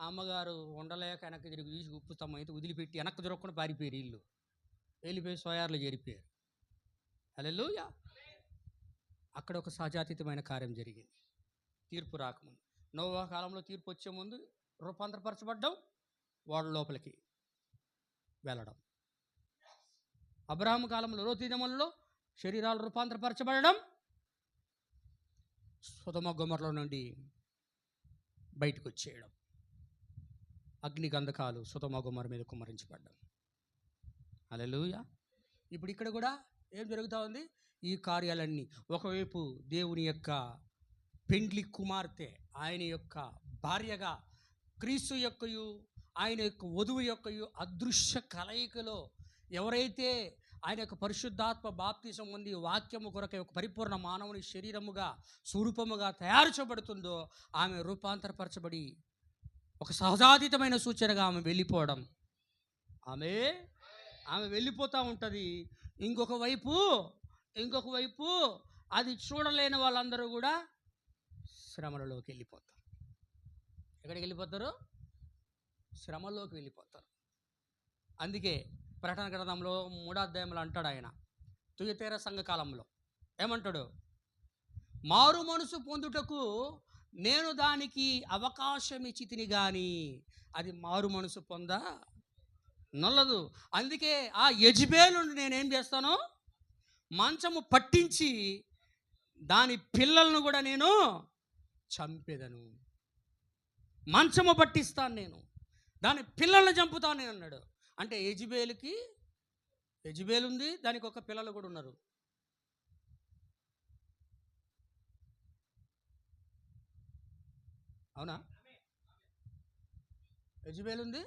అమ్మగారు ఉండలేక వెనక్కి తిరిగి తీసి ఉప్పుస్తాం అయితే వదిలిపెట్టి వెనక్కి దొరకకుండా పారిపోయారు. ఇల్లు వెళ్ళిపోయి సోయార్లు చేరిపోయారు. హల్లెలూయా. అక్కడ ఒక సహజాతీతమైన కార్యం జరిగింది. తీర్పు రాకముందు, నోవా కాలంలో తీర్పు వచ్చే ముందు రూపాంతరపరచబడ్డం, వాడు లోపలికి వెళ్ళడం. అబ్రహాము కాలంలో లోతు దినములలో శరీరాలు రూపాంతరపరచబడడం, సొదొమ గొమొర్రా నుండి బయటకు వచ్చేయడం, అగ్ని గంధకాలు సొదొమ గొమొర్రా మీద కుమ్మరించబడ్డం. హల్లెలూయా. ఇప్పుడు ఇక్కడ కూడా ఏం జరుగుతూ ఉంది? ఈ కార్యాలన్నీ ఒకవైపు దేవుని యొక్క పెండ్లి కుమార్తె, ఆయన యొక్క భార్యగా క్రీస్తు యొక్కయు ఆయన యొక్క వధువు యొక్క అదృశ్య కలయికలో ఎవరైతే ఆయన యొక్క పరిశుద్ధాత్మ బాప్తిసం పొంది వాక్యము కొరకు ఒక పరిపూర్ణ మానవుని శరీరముగా స్వరూపముగా తయారు చేయబడుతుందో ఆమె రూపాంతరపరచబడి ఒక సహజాతీతమైన సూచనగా ఆమె వెళ్ళిపోవడం, ఆమె వెళ్ళిపోతూ ఉంటుంది. ఇంకొక వైపు అది చూడలేని వాళ్ళందరూ కూడా శ్రమలలోకి వెళ్ళిపోతారు. ఎక్కడికి వెళ్ళిపోతారు? శ్రమలోకి వెళ్ళిపోతారు. అందుకే ప్రకటన గ్రంథంలో 3వ అధ్యాయంలో అంటాడు ఆయన, తుయతైర సంఘకాలంలో ఏమంటాడు? మారు మనసు పొందుటకు నేను దానికి అవకాశం ఇచ్చి తిని కానీ అది మారు మనసు నొల్లదు. అందుకే ఆ యెజబెలును నేనేం చేస్తాను? మంచము పట్టించి దాని పిల్లలను కూడా నేను చంపేదను. మంచము పట్టిస్తాను నేను, దాని పిల్లల్ని చంపుతాను నేను అన్నాడు. అంటే యెజబెలు ఉంది, దానికి ఒక పిల్లలు కూడా ఉన్నారు. అవునా? యెజబెలు ఉంది,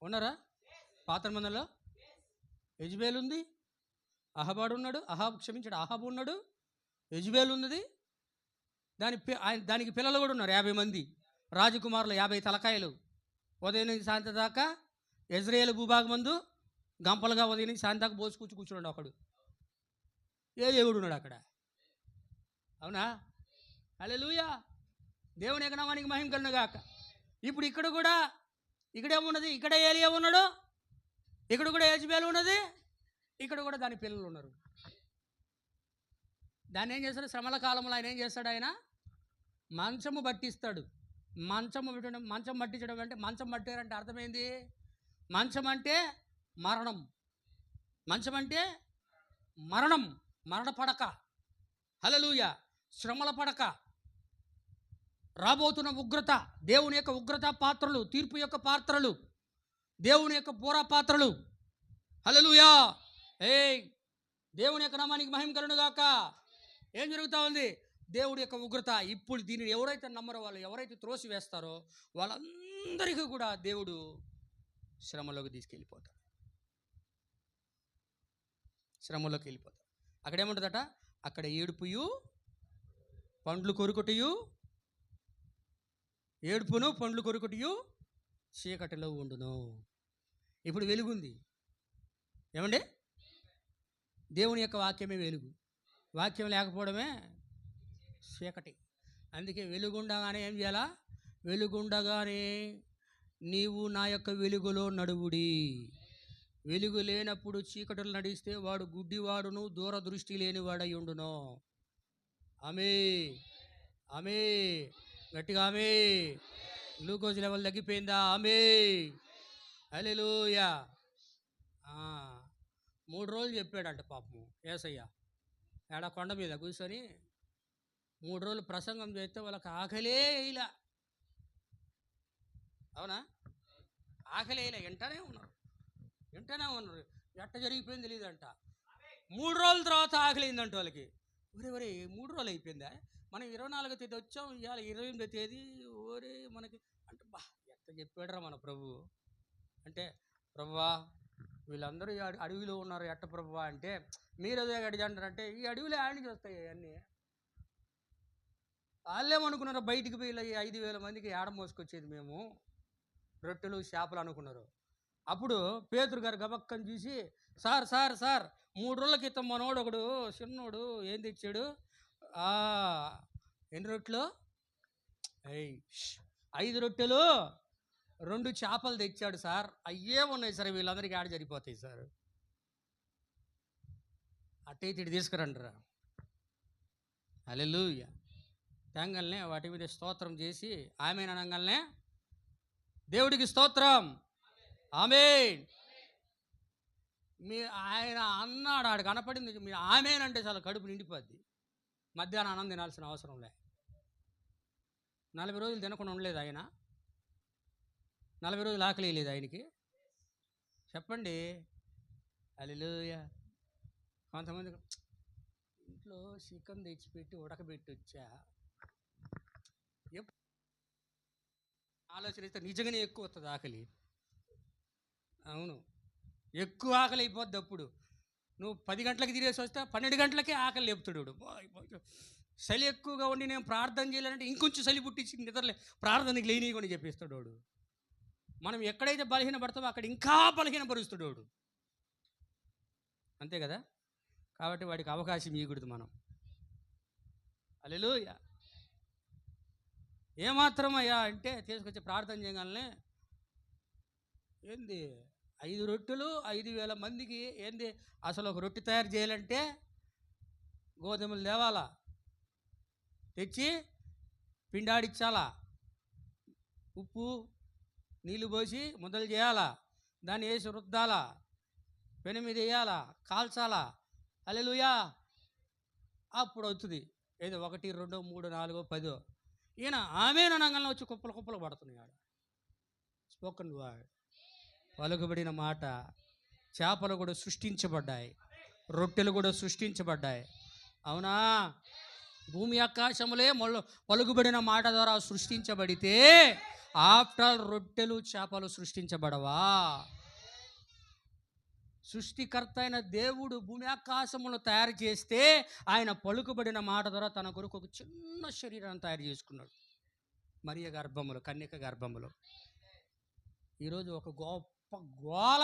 ఉన్నారా? పాత నిబంధనలో యెజబెలు ఉంది, అహాబాడు ఉన్నాడు, అహాబు ఉన్నాడు, యెజబెలు ఉన్నది, దానికి పిల్లలు కూడా ఉన్నారు 50 మంది రాజకుమారులు, 50 తలకాయలు. ఉదయం నుంచి సాయంత్రం దాకా ఇజ్రాయేల్ భూభాగం మందు గంపలుగా ఉదయం నుంచి సాయంత్రం దాకా బోసు కూర్చున్నాడు ఒకడు. ఏ దేవుడు ఉన్నాడు అక్కడ? అవునా? హల్లెలూయా, దేవుని యొక్క నామానికి మహిమ కలుగును గాక. ఇప్పుడు ఇక్కడేమున్నది? ఇక్కడ ఏలియా ఉన్నాడు, ఇక్కడ కూడా యెజబెలు ఉన్నది, ఇక్కడ కూడా దాని పిల్లలు ఉన్నారు. దాన్ని ఏం చేస్తాడు? శ్రమల కాలంలో ఆయన ఏం చేస్తాడు? ఆయన మంచము పట్టిస్తాడు. మంచం పట్టించడం అంటే, మంచం పట్టారంటే అర్థమైంది? మంచం అంటే మరణం, మరణ పడక. హల్లెలూయా, శ్రమల పడక, రాబోతున్న ఉగ్రత, దేవుని యొక్క ఉగ్రత పాత్రలు, తీర్పు యొక్క పాత్రలు, దేవుని యొక్క పోరా పాత్రలు. హల్లెలూయా, దేవుని యొక్క నామానికి మహిమ కలుగును గాక. ఏం జరుగుతూ ఉంది? దేవుడి యొక్క ఉగ్రత. ఇప్పుడు దీనిని ఎవరైతే నమ్మరో, వాళ్ళు ఎవరైతే త్రోసి వేస్తారో వాళ్ళందరికీ కూడా దేవుడు శ్రమలోకి తీసుకెళ్ళిపోతాడు. అక్కడ ఏముంటుందట? అక్కడ ఏడుపును పండ్లు కొరుకుటయు చీకటిలో ఉండును. ఇప్పుడు వెలుగుంది. ఏమండి? దేవుని యొక్క వాక్యమే వెలుగు, వాక్యం లేకపోవడమే చీకటి. అందుకే వెలుగుండగానే ఏం చేయాలా? వెలుగుండగానే నీవు నా యొక్క వెలుగులో నడువుడి. వెలుగు లేనప్పుడు చీకటిలో నడిస్తే వాడు గుడ్డివాడును, దూరదృష్టి లేనివాడై ఉండును. ఆమె గట్టిగా ఆమె. గ్లూకోజ్ లెవెల్ తగ్గిపోయిందా? ఆమె. హల్లెలూయా. 3 రోజులు చెప్పాడంట పాపము యేసయ్య. ఏడ కొండ మీద కూర్చొని 3 రోజులు ప్రసంగం చేస్తే వాళ్ళకి ఆకలే వేయలే. అవునా? ఆకలి వేయలే, వింటానే ఉన్నారు. ఎట్ట జరిగిపోయింది తెలియదంట. 3 రోజుల తర్వాత ఆకలి అయిందంట వాళ్ళకి. ఒరే 3 రోజులు అయిపోయిందా? మనం 24వ తేదీ వచ్చాం, ఇవాళ 28వ తేదీ. మనకి అంటే ఎట్ట చెప్పాడరా మన ప్రభు అంటే, ప్రభువా వీళ్ళందరూ అడవిలో ఉన్నారు, ఎట్ట ప్రభువా అంటే, మీరు అదే అడిగి అంటారంటే, ఈ అడవిలో ఆడికి వస్తాయి అన్నీ. వాళ్ళేమనుకున్నారు? బయటికి పోయి 5,000 మందికి ఏడ మోసుకొచ్చేది మేము, రొట్టెలు చేపలు అనుకున్నారు. అప్పుడు పేతురు గారు గబక్కని చూసి, సార్ 3 రోజుల క్రితం మనోడు ఒకడు చిన్నోడు ఏం తెచ్చాడు? ఎన్ని రొట్టెలు? 5 రొట్టెలు 2 చేపలు తెచ్చాడు సార్. అయ్యే ఉన్నాయి సార్, వీళ్ళందరికీ ఆడ సరిపోతాయి సార్. అట్టే తిడి తీసుకురండిరా. హల్లెలూయా. తేంగల్నే వాటి మీద స్తోత్రం చేసి ఆమేన్ అనగానే దేవుడికి స్తోత్రం. ఆమేన్. ఆయన అన్నాడు, ఆడు కనపడింది. మీరు ఆమేన్ అంటే చాలా కడుపు నిండిపోద్ది. మధ్యాహ్నం అన్నం తినాల్సిన అవసరం లే. 40 రోజులు తినకుండా ఉండలేదు ఆయన. 40 రోజులు ఆకలి లేదు ఆయనకి. చెప్పండి. హల్లెలూయా. కొంతమంది ఇంట్లో చికెన్ తెచ్చిపెట్టి ఉడకబెట్టి వచ్చా, ఆలోచన అయితే నిజంగానే ఎక్కువ వస్తుంది ఆకలి. అవును, ఎక్కువ ఆకలి అయిపోద్ది. అప్పుడు నువ్వు 10 గంటలకు తినేసి వస్తే 12 గంటలకే ఆకలి లేపుతాడు వాడు. చలి ఎక్కువగా ఉండి నేను ప్రార్థన చేయాలంటే ఇంకొంచెం చలి పుట్టించి నిద్రలే ప్రార్థనకి లేనియని చెప్పేస్తాడు వాడు. మనం ఎక్కడైతే బలహీన పడతామో అక్కడ ఇంకా బలహీనపరుస్తాడు వాడు. అంతే కదా. కాబట్టి వాడికి అవకాశం ఇవ్వకూడదు మనం. హల్లెలూయా. ఏమాత్రం అయ్యా అంటే తీసుకొచ్చి ప్రార్థన చేయగానే ఏంది 5 రొట్టెలు 5,000 మందికి ఏంది అసలు ఒక రొట్టె తయారు చేయాలంటే గోధుమలు తేవాలా, తెచ్చి పిండాడిచ్చాలా, ఉప్పు నీళ్ళు పోసి ముద్దలు చేయాలా, దాన్ని వేసి రుద్దాలా, పెను మీద వేయాలా, కాల్చాలా. హల్లెలూయా. అప్పుడు అవుతుంది ఏదో 1 2 3 4 10. ఈయన ఆమె నంగంలో వచ్చి కుప్పలు కుప్పలు పడుతున్నాడు. స్పోకన్ వర్డ్, పలుకుబడిన మాట. చేపలు కూడా సృష్టించబడ్డాయి, రొట్టెలు కూడా సృష్టించబడ్డాయి. అవునా. భూమి ఆకాశములే పలుకుబడిన మాట ద్వారా సృష్టించబడితే ఆఫ్టర్ రొట్టెలు చేపలు సృష్టించబడవా? సృష్టికర్త అయిన దేవుడు భూమి ఆకాశములను తయారు చేస్తే ఆయన పలుకుబడిన మాట ద్వారా తన కొరకు ఒక చిన్న శరీరాన్ని తయారు చేసుకున్నాడు. మరియ గర్భములో, కన్యక గర్భములో. ఈరోజు ఒక గొప్ప గోల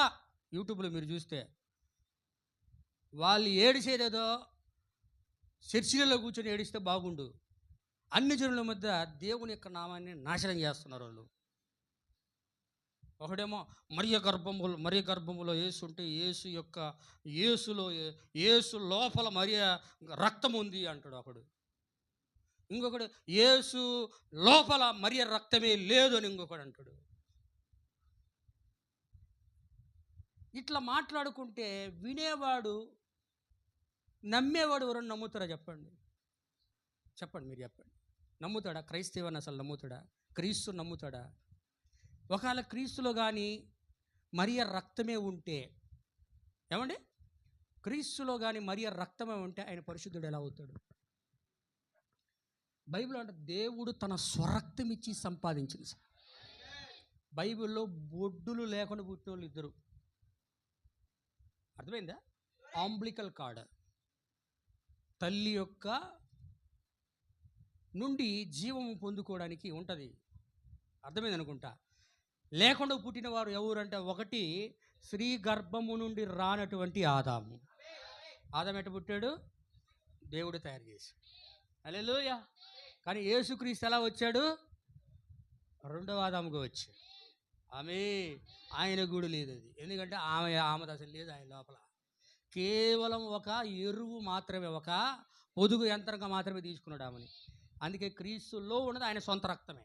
యూట్యూబ్లో మీరు చూస్తే వాళ్ళు ఏడిసేదేదో చర్చిలలో కూర్చొని ఏడిస్తే బాగుండు. అన్ని జనుల మధ్య దేవుని యొక్క నామాన్ని నాశనం చేస్తున్నారు వాళ్ళు. ఒకడేమో మరియ గర్భములో యేసు ఉంటే యేసు లోపల మరియ రక్తం ఉంది అంటాడు ఒకడు. ఇంకొకడు యేసు లోపల మరియ రక్తమే లేదు అని ఇంకొకడు అంటాడు. ఇట్లా మాట్లాడుకుంటే వినేవాడు నమ్మేవాడు ఎవరన్నా నమ్ముతారా? చెప్పండి మీరు చెప్పండి. నమ్ముతాడా? క్రైస్తవాన్ని అసలు నమ్ముతాడా? క్రీస్తు నమ్ముతాడా? ఒకవేళ క్రీస్తులో కానీ మరియ రక్తమే ఉంటే, ఏమండి, క్రీస్తులో కానీ మరియ రక్తమే ఉంటే ఆయన పరిశుద్ధుడు ఎలా అవుతాడు? బైబిల్ అంటే దేవుడు తన స్వరక్తం ఇచ్చి సంపాదించింది సార్. బైబిల్లో బొడ్డులు లేకుండా పుట్టిన వాళ్ళు ఇద్దరు. అర్థమైందా? ఆంబ్లికల్ కార్డ్, తల్లి యొక్క నుండి జీవము పొందుకోవడానికి ఉంటుంది. అర్థమైంది అనుకుంటా. లేకుండా పుట్టిన వారు ఎవరంటే, ఒకటి స్త్రీ గర్భము నుండి రానటువంటి ఆదాము. ఆదాము ఎట్ట పుట్టాడు? దేవుడు తయారు చేసి. హల్లెలూయా. కానీ యేసుక్రీస్తు ఎలా వచ్చాడు? రెండవ ఆదాముగా వచ్చాడు. ఆయన గూడు లేదు అది. ఎందుకంటే ఆమె అసలు లేదు ఆయన లోపల. కేవలం ఒక ఎరువు మాత్రమే, ఒక పొదుగు యంత్రంగా మాత్రమే తీసుకున్నాడు ఆమెని. అందుకే క్రీస్తులో ఉన్నది ఆయన సొంత రక్తమే.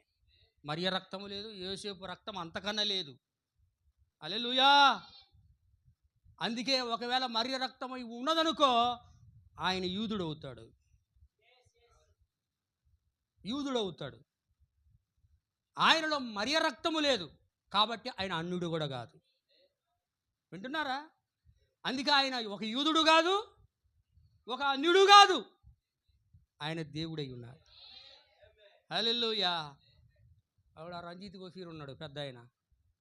మరియ రక్తము లేదు, యోసేపు రక్తం అంతకన్నా లేదు. హల్లెలూయా. అందుకే ఒకవేళ మరియ రక్తం ఉన్నదనుకో ఆయన యూదుడు అవుతాడు. ఆయనలో మరియ రక్తము లేదు కాబట్టి ఆయన అన్యుడు కూడా కాదు. వింటున్నారా? అందుకే ఆయన ఒక యూదుడు కాదు, ఒక అన్యుడు కాదు, ఆయన దేవుడై ఉన్నాడు. హల్లెలూయా. ఆవిడ రంజిత్ గోఫీర్ ఉన్నాడు, పెద్ద ఆయన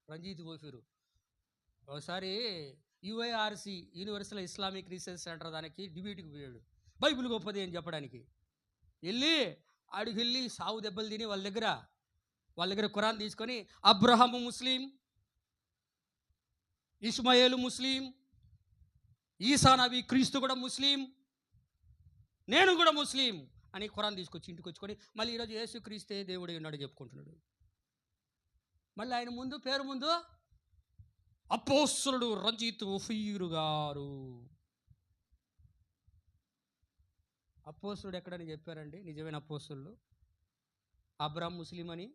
రంజిత్ గోఫీరు. ఒకసారి UIRC, universal Islamic research centre దానికి డిబేట్కి పోయాడు. బైబిల్ గొప్పది అని చెప్పడానికి వెళ్ళి సావు దెబ్బలు తిని వాళ్ళ దగ్గర ఖురాన్ తీసుకొని అబ్రహాము ముస్లిం, ఇస్మాయేలు ముస్లిం, ఈసా నబీ క్రీస్తు కూడా ముస్లిం, నేను కూడా ముస్లిం అని ఖురాన్ తీసుకొచ్చి ఇంటికి వచ్చుకొని మళ్ళీ ఈరోజు యేసు క్రీస్తే దేవుడే ఉన్నాడు చెప్పుకుంటున్నాడు. మళ్ళీ ఆయన పేరు ముందు అపోస్తలుడు రంజిత్ గోఫీర్ గారు. అపోస్తలుడు ఎక్కడని చెప్పారండి? నిజమైన అపోస్తలుడు అబ్రహాం ముస్లిం అని.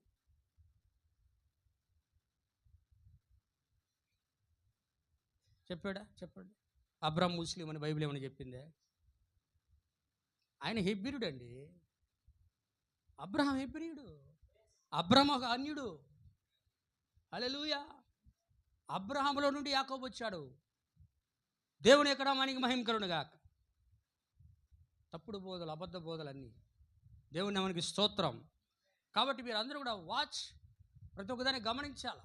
చెప్పండి. అబ్రహాం ముస్లిం అని బైబిల్ ఏమని చెప్పిందే? ఆయన హెబ్రీయుడు అండి. అబ్రహాం హెబ్రీయుడు, అబ్రహాం ఒక అన్యుడు. హల్లెలూయా. అబ్రహాములో నుండి యాకోబు వచ్చాడు. దేవుని యొక్క నామానికి మహిమ కలుగును గాక. తప్పుడు బోధలు, అబద్ధ బోధలు అన్నీ దేవుని నామానికి స్తోత్రం. కాబట్టి మీరు అందరూ కూడా వాచ్ ప్రతి ఒక్కదాన్ని గమనించాలి.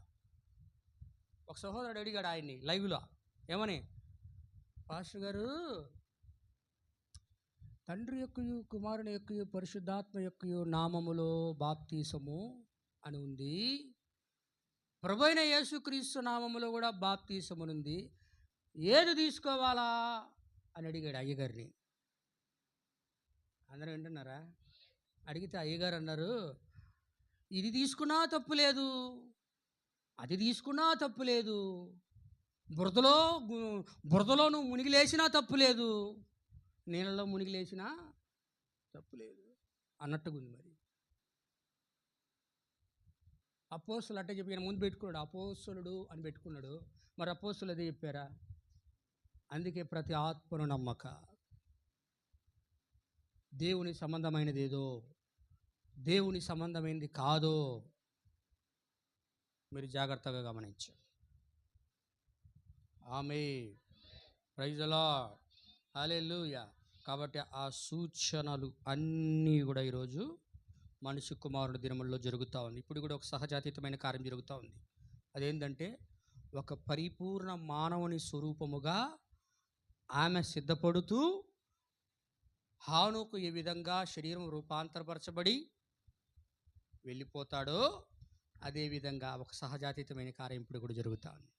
ఒక సహోదరుడు అడిగాడు ఆయన్ని లైవ్లో, ఏమని, పాస్టర్ గారు, తండ్రి యొక్కయు కుమారుని యొక్కయు పరిశుద్ధాత్మ యొక్కయు నామములో బాప్తీసము అని ఉంది, ప్రభువైన యేసుక్రీస్తు నామములో కూడా బాప్తీసమునుంది, ఏది తీసుకోవాలా అని అడిగాడు అయ్యగారిని. అందరూ వింటున్నారా? అడిగితే అయ్యగారు అన్నారు, ఇది తీసుకున్నా తప్పు లేదు, అది తీసుకున్నా తప్పు లేదు, బురదలో నువ్వు మునిగి లేచినా తప్పు లేదు, నీళ్ళలో మునిగి లేచినా తప్పు లేదు అన్నట్టుగా ఉంది. మరి అపోస్తులు అంటే చెప్పి ముందు పెట్టుకున్నాడు, అపోస్తులుడు అని పెట్టుకున్నాడు. మరి అపోస్తులు అదే చెప్పారా? అందుకే ప్రతి ఆత్మను నమ్మక, దేవుని సంబంధమైనది ఏదో దేవుని సంబంధమైనది కాదో మీరు జాగ్రత్తగా గమనించారు. ఆమేన్, ప్రైజ్ ది లార్డ్, హల్లెలూయా. కాబట్టి ఆ సూచనలు అన్నీ కూడా ఈరోజు మనిషి కుమారుని దినముల్లో జరుగుతూ ఉంది. ఇప్పుడు కూడా ఒక సహజాతీతమైన కార్యం జరుగుతూ ఉంది. అదేంటంటే, ఒక పరిపూర్ణ మానవుని స్వరూపముగా ఆమె సిద్ధపడుతూ హానోకు ఏ విధంగా శరీరం రూపాంతరపరచబడి వెళ్ళిపోతాడో అదేవిధంగా ఒక సహజాతీతమైన కార్యం ఇప్పుడు కూడా జరుగుతూ ఉంది.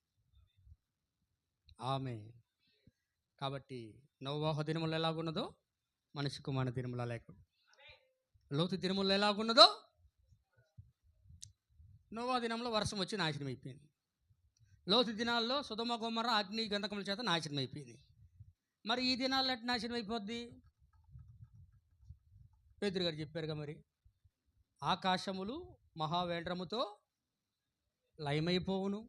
ఆమేన్. కాబట్టి నోవాహ దినములు ఎలాగున్నదో మనిషి కుమారుని దినములు లేకుండా, లోతు దినములు ఎలాగున్నదో నోవా దినంలో వర్షం వచ్చి నాశనం అయిపోయింది. లోతు దినాల్లో సొదొమ గొమొర్రా అగ్ని గంధకముల చేత నాశనం అయిపోయింది. మరి ఈ దినాల్లో ఎట్లా నాశనం అయిపోద్ది? పేతురు గారు చెప్పారుగా, మరి ఆకాశములు మహావేంద్రముతో లయమైపోవును,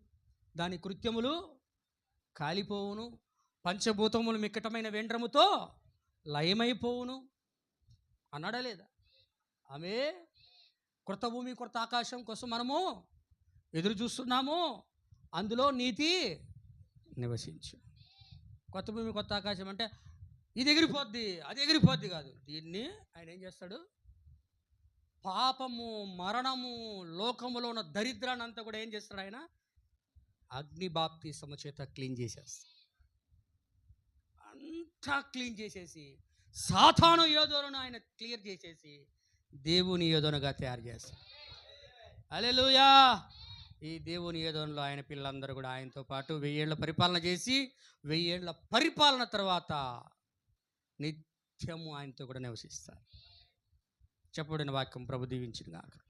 దాని కృత్యములు కాలిపోవును, పంచభూతములు మిక్కటమైన వేంద్రముతో లయమైపోవును అన్నాడా లేదా? ఆమె కొత్త భూమి కొత్త ఆకాశం కోసం మనము ఎదురు చూస్తున్నాము, అందులో నీతి నివసించు. కొత్త భూమి కొత్త ఆకాశం అంటే ఇది ఎగిరిపోద్ది అది ఎగిరిపోద్ది కాదు. దీన్ని ఆయన ఏం చేస్తాడు? పాపము, మరణము, లోకములో ఉన్న దరిద్రాన్ని అంతా కూడా ఏం చేస్తాడు ఆయన? అగ్ని బాప్తిస్మము చేత క్లీన్ చేసేస్తాడు. అంతా క్లీన్ చేసేసి సాతాను యోధులను ఆయన క్లియర్ చేసేసి దేవుని యోధునుగా తయారు చేస్తాడు. హల్లెలూయా. ఈ దేవుని యోధునులో ఆయన పిల్లలందరూ కూడా ఆయనతో పాటు 1000 ఏళ్ల పరిపాలన చేసి 1000 ఏళ్ల పరిపాలన తర్వాత నిత్యము ఆయనతో కూడా నివసిస్తారు. చెప్పబడిన వాక్యం ప్రభు దీవించును గాక.